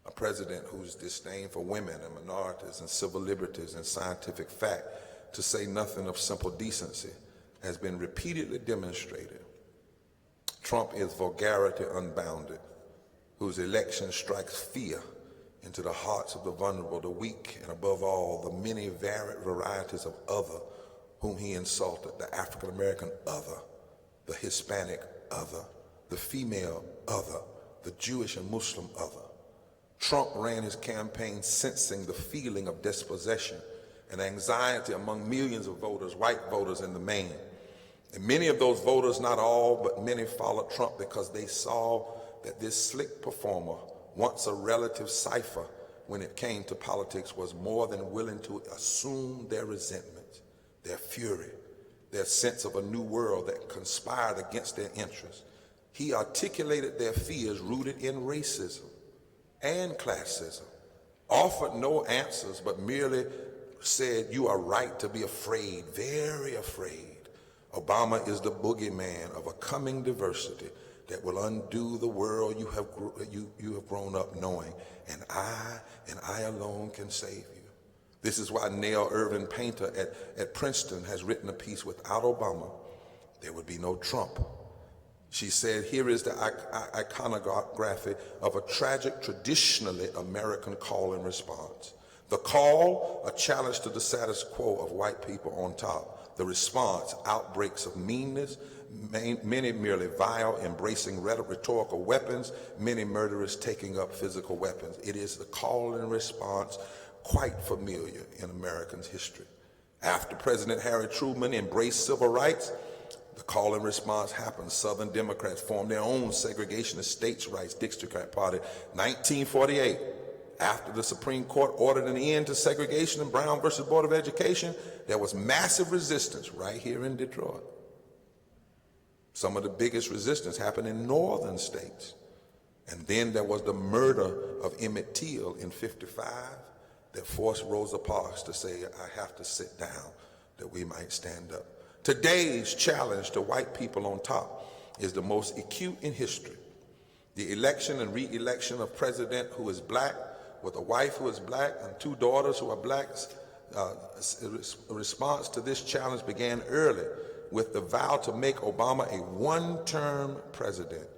A president whose disdain for women and minorities and civil liberties and scientific fact, to say nothing of simple decency, has been repeatedly demonstrated. Trump is vulgarity unbounded, whose election strikes fear into the hearts of the vulnerable, the weak, and above all, the many varied varieties of other whom he insulted: the African-American other, the Hispanic other, the female other, the Jewish and Muslim other. Trump ran his campaign sensing the feeling of dispossession and anxiety among millions of voters, white voters in the main. And many of those voters, not all, but many, followed Trump because they saw that this slick performer, once a relative cipher when it came to politics, was more than willing to assume their resentment, their fury, their sense of a new world that conspired against their interests. He articulated their fears rooted in racism and classism, offered no answers, but merely said, "You are right to be afraid, very afraid. Obama is the boogeyman of a coming diversity that will undo the world you have grown up knowing, and I alone can save you." This is why Nell Irvin Painter at Princeton has written a piece, "Without Obama, there would be no Trump." She said, here is the iconography of a tragic, traditionally American call and response. The call, a challenge to the status quo of white people on top. The response, outbreaks of meanness, many merely vile, embracing rhetorical weapons, many murderers taking up physical weapons. It is the call and response quite familiar in Americans' history. After President Harry Truman embraced civil rights, the call and response happened. Southern Democrats formed their own segregationist states' rights District Party. 1948, after the Supreme Court ordered an end to segregation in Brown versus Board of Education, there was massive resistance right here in Detroit. Some of the biggest resistance happened in northern states. And then there was the murder of Emmett Till in '55 that forced Rosa Parks to say, "I have to sit down that we might stand up." Today's challenge to white people on top is the most acute in history. The election and re-election of president who is black, with a wife who is black and two daughters who are blacks. A response to this challenge began early with the vow to make Obama a one-term president.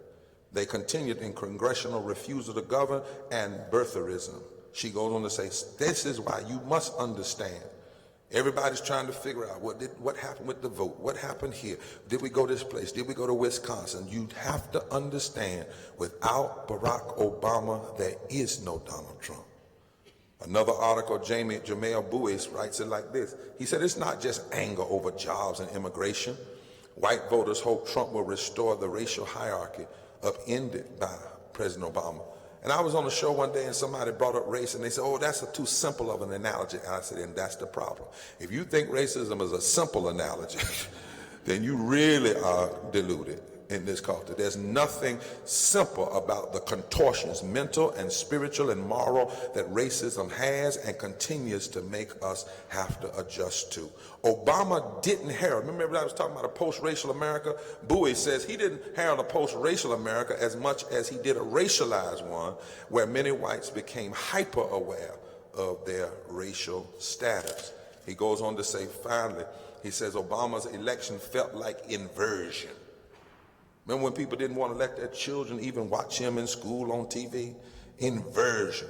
They continued in congressional refusal to govern and birtherism. She goes on to say, this is why you must understand. Everybody's trying to figure out what happened with the vote, what happened here, did we go this place, did we go to Wisconsin? You have to understand, without Barack Obama, there is no Donald Trump. Another article, Jamel Bouis writes it like this. He said, it's not just anger over jobs and immigration. White voters hope Trump will restore the racial hierarchy upended by President Obama. And I was on a show one day and somebody brought up race and they said, oh, that's too simple of an analogy. And I said, and that's the problem. If you think racism is a simple analogy, then you really are deluded in this culture. There's nothing simple about the contortions, mental and spiritual and moral, that racism has and continues to make us have to adjust to. Obama didn't herald. Remember I was talking about a post-racial America? Bowie says he didn't herald a post-racial America as much as he did a racialized one, where many whites became hyper-aware of their racial status. He goes on to say, finally, he says Obama's election felt like inversion. Remember when people didn't want to let their children even watch him in school on TV? Inversion.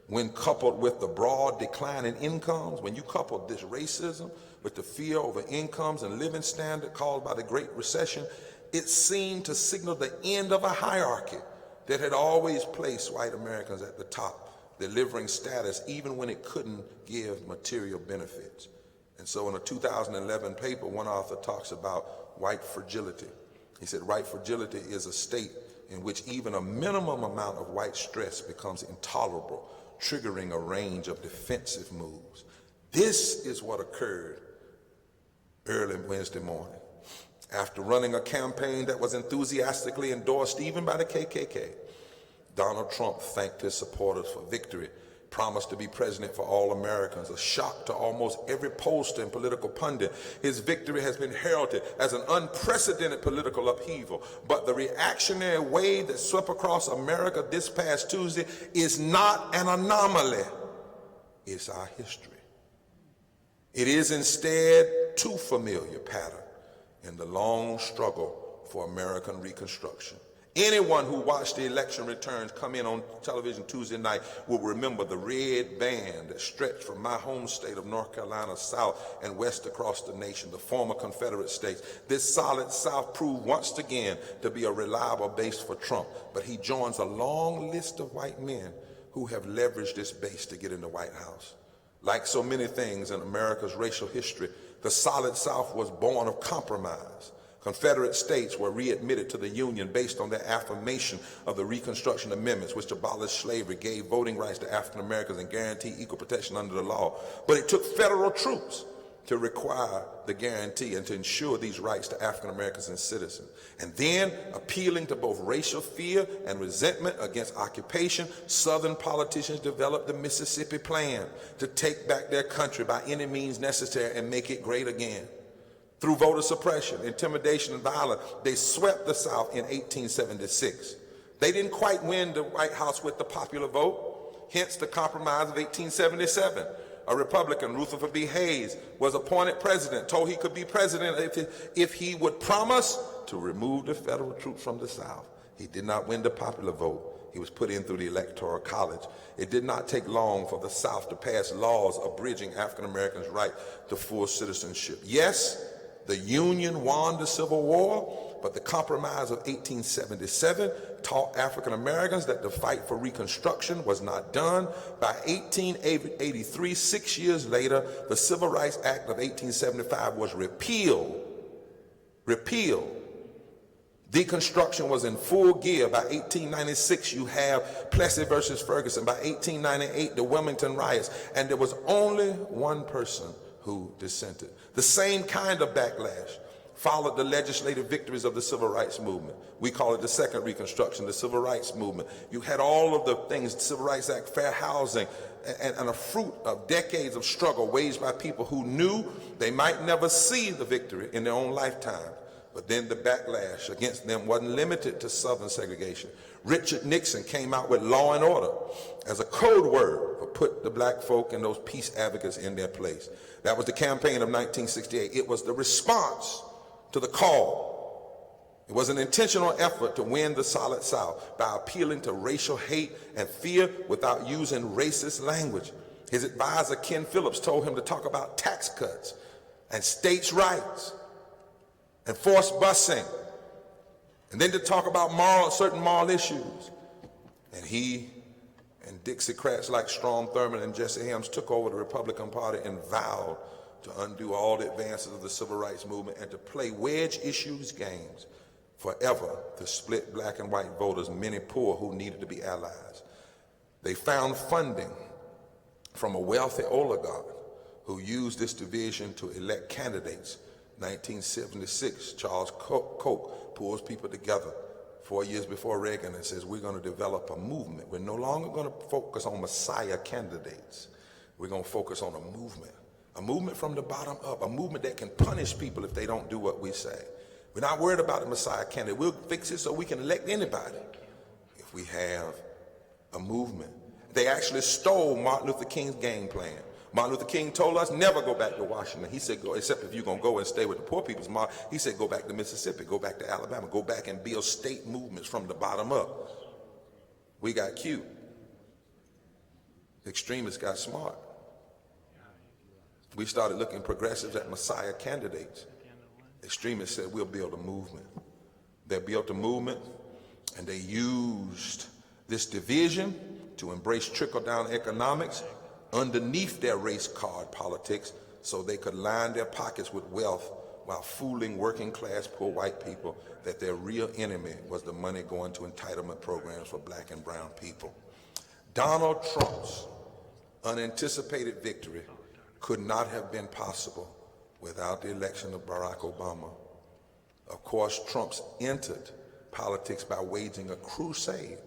When coupled with the broad decline in incomes, when you couple this racism with the fear over incomes and living standard caused by the Great Recession, it seemed to signal the end of a hierarchy that had always placed white Americans at the top, delivering status even when it couldn't give material benefits. And so in a 2011 paper, one author talks about white fragility. He said, white fragility is a state in which even a minimum amount of white stress becomes intolerable, triggering a range of defensive moves. This is what occurred early Wednesday morning. After running a campaign that was enthusiastically endorsed even by the KKK, Donald Trump thanked his supporters for victory, promised to be president for all Americans, a shock to almost every pollster and political pundit. His victory has been heralded as an unprecedented political upheaval, but the reactionary wave that swept across America this past Tuesday is not an anomaly. It's our history. It is instead too familiar pattern in the long struggle for American Reconstruction. Anyone who watched the election returns come in on television Tuesday night will remember the red band that stretched from my home state of North Carolina south and west across the nation, the former Confederate states. This solid South proved once again to be a reliable base for Trump, but he joins a long list of white men who have leveraged this base to get in the White House. Like so many things in America's racial history, the solid South was born of compromise. Confederate states were readmitted to the Union based on their affirmation of the Reconstruction Amendments, which abolished slavery, gave voting rights to African Americans, and guaranteed equal protection under the law. But it took federal troops to require the guarantee and to ensure these rights to African Americans and citizens. And then, appealing to both racial fear and resentment against occupation, Southern politicians developed the Mississippi Plan to take back their country by any means necessary and make it great again. Through voter suppression, intimidation, and violence, they swept the South in 1876. They didn't quite win the White House with the popular vote, hence the Compromise of 1877. A Republican, Rutherford B. Hayes, was appointed president, told he could be president if he would promise to remove the federal troops from the South. He did not win the popular vote. He was put in through the Electoral College. It did not take long for the South to pass laws abridging African Americans' right to full citizenship. Yes, the Union won the Civil War, but the Compromise of 1877 taught African Americans that the fight for Reconstruction was not done. By 1883, 6 years later, the Civil Rights Act of 1875 was repealed. Deconstruction was in full gear. By 1896, you have Plessy versus Ferguson. By 1898, the Wilmington riots, and there was only one person who dissented. The same kind of backlash followed the legislative victories of the Civil Rights Movement. We call it the Second Reconstruction, the Civil Rights Movement. You had all of the things, the Civil Rights Act, fair housing, and a fruit of decades of struggle waged by people who knew they might never see the victory in their own lifetime. But then the backlash against them wasn't limited to Southern segregation. Richard Nixon came out with law and order as a code word for put the black folk and those peace advocates in their place. That was the campaign of 1968. It was the response to the call. It was an intentional effort to win the solid South by appealing to racial hate and fear without using racist language. His advisor, Ken Phillips, told him to talk about tax cuts and states' rights and forced busing, and then to talk about certain moral issues. And he and Dixiecrats like Strom Thurmond and Jesse Helms took over the Republican Party and vowed to undo all the advances of the Civil Rights Movement and to play wedge issues games forever to split black and white voters, many poor who needed to be allies. They found funding from a wealthy oligarch who used this division to elect candidates. 1976, Charles Koch pulls people together 4 years before Reagan and says, we're going to develop a movement. We're no longer going to focus on Messiah candidates. We're going to focus on a movement from the bottom up, a movement that can punish people if they don't do what we say. We're not worried about the Messiah candidate. We'll fix it so we can elect anybody if we have a movement. They actually stole Martin Luther King's game plan. Martin Luther King told us never go back to Washington. He said, go, except if you're going to go and stay with the poor people's march. He said, go back to Mississippi, go back to Alabama, go back and build state movements from the bottom up. We got cute. The extremists got smart. We started looking progressives at Messiah candidates. Extremists said, we'll build a movement. They built a movement, and they used this division to embrace trickle-down economics underneath their race card politics so they could line their pockets with wealth while fooling working class poor white people that their real enemy was the money going to entitlement programs for black and brown people. Donald Trump's unanticipated victory could not have been possible without the election of Barack Obama. Of course, Trump's entered politics by waging a crusade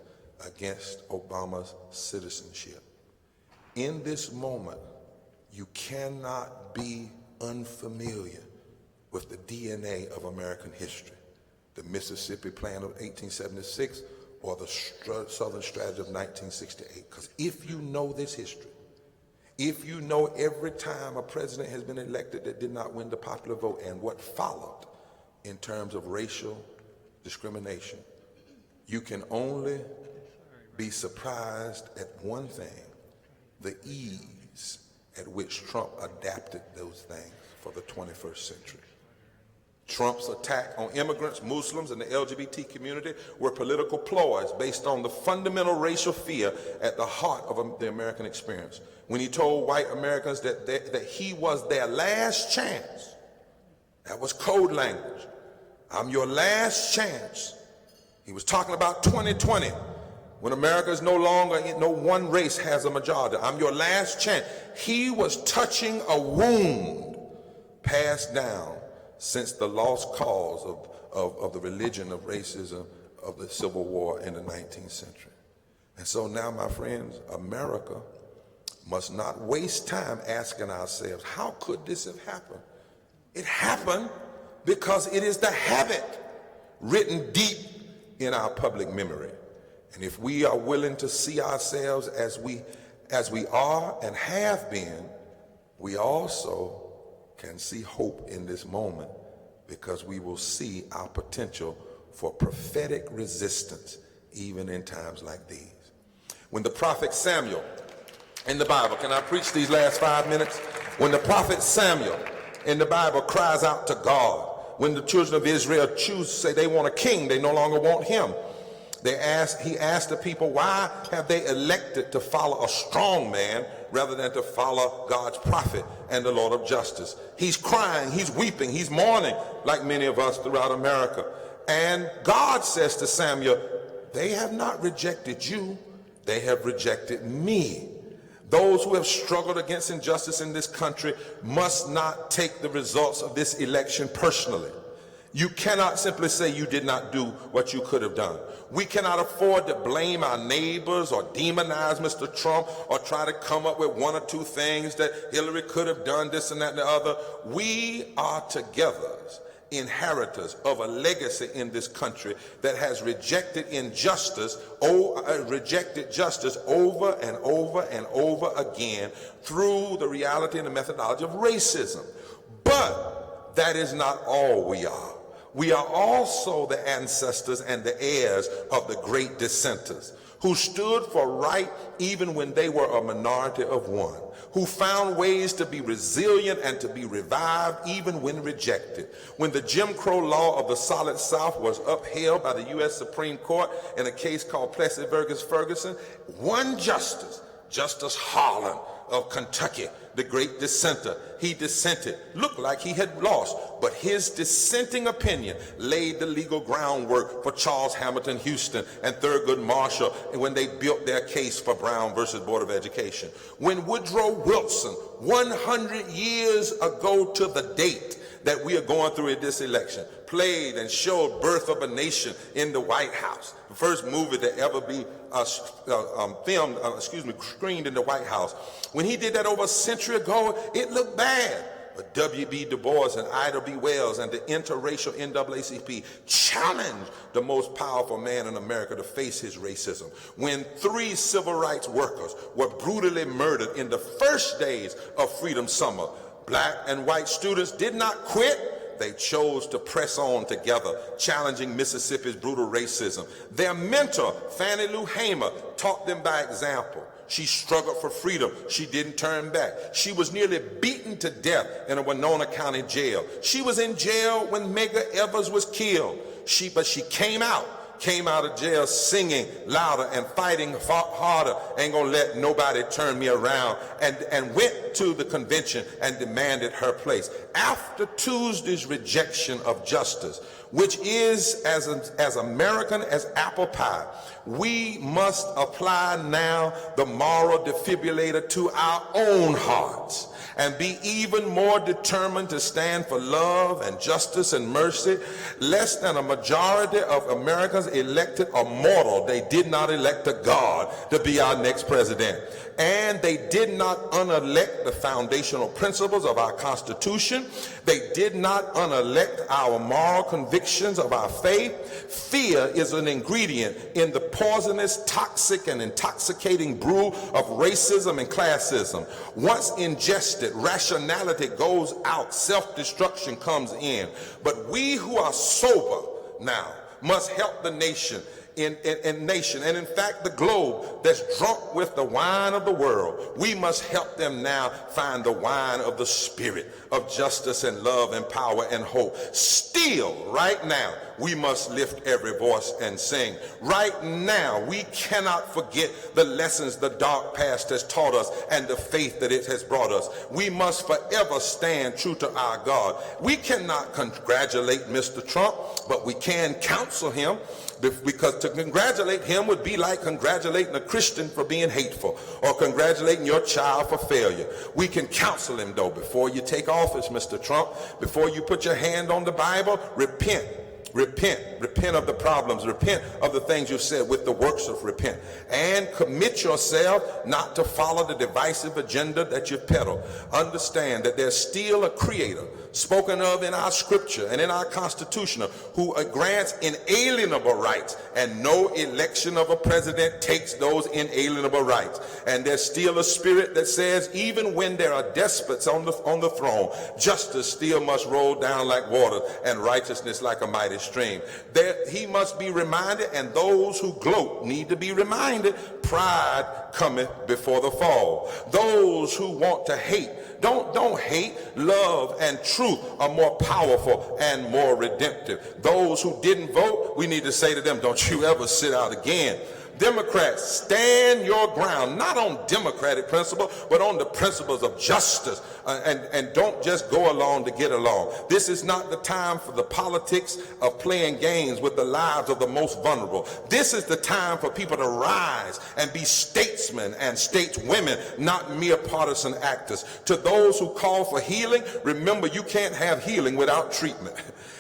against Obama's citizenship. In this moment, you cannot be unfamiliar with the DNA of American history, the Mississippi Plan of 1876 or the Southern Strategy of 1968. Because if you know this history, if you know every time a president has been elected that did not win the popular vote and what followed in terms of racial discrimination, you can only be surprised at one thing: the ease at which Trump adapted those things for the 21st century. Trump's attack on immigrants, Muslims, and the LGBT community were political ploys based on the fundamental racial fear at the heart of the American experience. When he told white Americans that he was their last chance, that was code language. I'm your last chance. He was talking about 2020. When America is no longer, no one race has a majority. I'm your last chance. He was touching a wound passed down since the lost cause of the religion of racism of the Civil War in the 19th century. And so now, my friends, America must not waste time asking ourselves, how could this have happened? It happened because it is the habit written deep in our public memory. And if we are willing to see ourselves as we are and have been, we also can see hope in this moment, because we will see our potential for prophetic resistance even in times like these. When the prophet Samuel in the Bible, can I preach these last 5 minutes? When the prophet Samuel in the Bible cries out to God, when the children of Israel say they want a king, they no longer want him. He asked the people, why have they elected to follow a strong man rather than to follow God's prophet and the Lord of justice? He's crying, he's weeping, he's mourning like many of us throughout America. And God says to Samuel, they have not rejected you, they have rejected me. Those who have struggled against injustice in this country must not take the results of this election personally. You cannot simply say you did not do what you could have done. We cannot afford to blame our neighbors or demonize Mr. Trump or try to come up with one or two things that Hillary could have done, this and that and the other. We are together inheritors of a legacy in this country that has rejected injustice, rejected justice over and over and over again through the reality and the methodology of racism. But that is not all we are. We are also the ancestors and the heirs of the great dissenters who stood for right even when they were a minority of one, who found ways to be resilient and to be revived even when rejected. When the Jim Crow law of the Solid South was upheld by the U.S. Supreme Court in a case called Plessy versus Ferguson, one justice, Justice Harlan, of Kentucky, the great dissenter. He dissented, looked like he had lost, but his dissenting opinion laid the legal groundwork for Charles Hamilton Houston and Thurgood Marshall when they built their case for Brown versus Board of Education. When Woodrow Wilson, 100 years ago to the date that we are going through in this election, played and showed Birth of a Nation in the White House, the first movie to ever be screened in the White House. When he did that over a century ago, it looked bad. But W.B. Du Bois and Ida B. Wells and the interracial NAACP challenged the most powerful man in America to face his racism. When 3 civil rights workers were brutally murdered in the first days of Freedom Summer, black and white students did not quit. They chose to press on together, challenging Mississippi's brutal racism. Their mentor, Fannie Lou Hamer, taught them by example. She struggled for freedom. She didn't turn back. She was nearly beaten to death in a Winona County jail. She was in jail when Medgar Evers was killed. But she came out of jail singing louder and fighting harder. Ain't gonna let nobody turn me around, and went to the convention and demanded her place. After Tuesday's rejection of justice, which is as American as apple pie, we must apply now the moral defibrillator to our own hearts and be even more determined to stand for love and justice and mercy. Less than a majority of Americans elected a mortal. They did not elect a God to be our next president. And they did not unelect the foundational principles of our Constitution. They did not unelect our moral convictions of our faith. Fear is an ingredient in the poisonous, toxic, and intoxicating brew of racism and classism. Once ingested, rationality goes out, self-destruction comes in. But we who are sober now must help the nation and in fact the globe that's drunk with the wine of the world. We must help them now find the wine of the Spirit of justice and love and power and hope. Still, right now, we must lift every voice and sing. Right now, we cannot forget the lessons the dark past has taught us and the faith that it has brought us. We must forever stand true to our God. We cannot congratulate Mr. Trump, but we can counsel him, because to congratulate him would be like congratulating a Christian for being hateful or congratulating your child for failure. We can counsel him, though, before you take office, Mr. Trump, before you put your hand on the Bible, repent. Repent of the problems, repent of the things you've said with the works of repent, and commit yourself not to follow the divisive agenda that you peddle. Understand that there's still a creator spoken of in our scripture and in our Constitution who grants inalienable rights, and no election of a president takes those inalienable rights. And there's still a spirit that says even when there are despots on the throne, justice still must roll down like water and righteousness like a mighty stream. He must be reminded, and those who gloat need to be reminded, pride cometh before the fall. Those who want to hate, don't hate. Love and truth are more powerful and more redemptive. Those who didn't vote, we need to say to them, don't you ever sit out again. Democrats, stand your ground, not on democratic principle, but on the principles of justice, and don't just go along to get along. This is not the time for the politics of playing games with the lives of the most vulnerable. This is the time for people to rise and be statesmen and stateswomen, not mere partisan actors. To those who call for healing, remember, you can't have healing without treatment.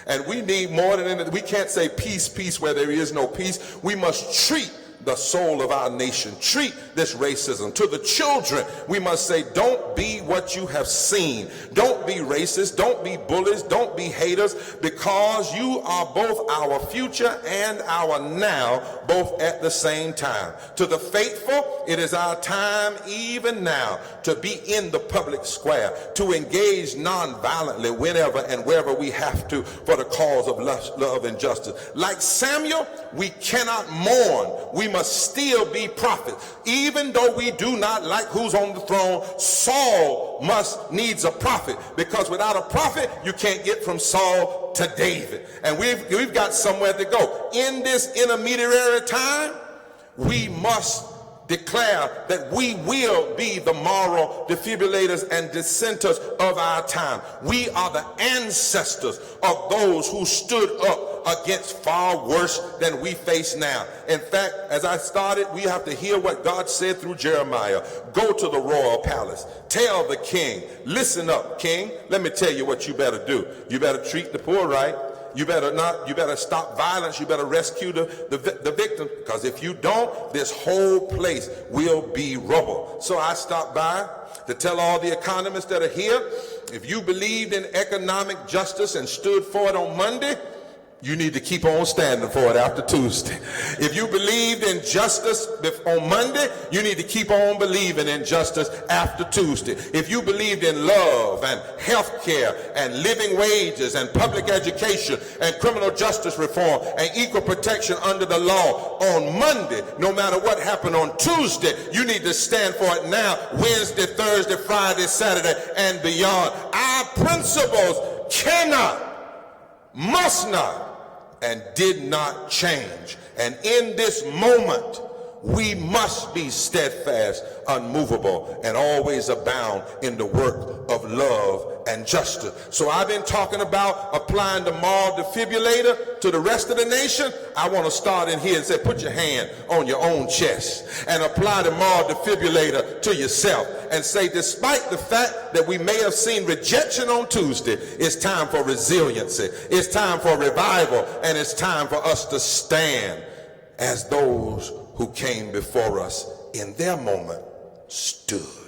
And we need more than anything. We can't say peace, peace where there is no peace. We must treat the soul of our nation, treat this racism. To the children, we must say, don't be what you have seen. Don't be racist, don't be bullies, don't be haters, because you are both our future and our now, both at the same time. To the faithful, it is our time even now to be in the public square, to engage non-violently whenever and wherever we have to for the cause of love and justice. Like Samuel, we cannot mourn. We must still be prophets. Even though we do not like who's on the throne, Saul needs a prophet, because without a prophet, you can't get from Saul to David. And we've got somewhere to go. In this intermediary time, we must declare that we will be the moral defibrillators and dissenters of our time. We are the ancestors of those who stood up against far worse than we face now. In fact, as I started, we have to hear what God said through Jeremiah. Go to the royal palace. Tell the king, listen up, king. Let me tell you what you better do. You better treat the poor right. You better stop violence. You better rescue the victim, because if you don't, this whole place will be rubble. So I stopped by to tell all the economists that are here, if you believed in economic justice and stood for it on Monday, you need to keep on standing for it after Tuesday. If you believed in justice on Monday, you need to keep on believing in justice after Tuesday. If you believed in love and health care and living wages and public education and criminal justice reform and equal protection under the law on Monday, no matter what happened on Tuesday, you need to stand for it now, Wednesday, Thursday, Friday, Saturday, and beyond. Our principles cannot, must not, and did not change. And in this moment, we must be steadfast, unmovable, and always abound in the work of love and justice. So I've been talking about applying the moral defibrillator to the rest of the nation. I want to start in here and say, put your hand on your own chest and apply the moral defibrillator to yourself and say, despite the fact that we may have seen rejection on Tuesday, it's time for resiliency, it's time for revival, and it's time for us to stand as those who came before us in their moment stood.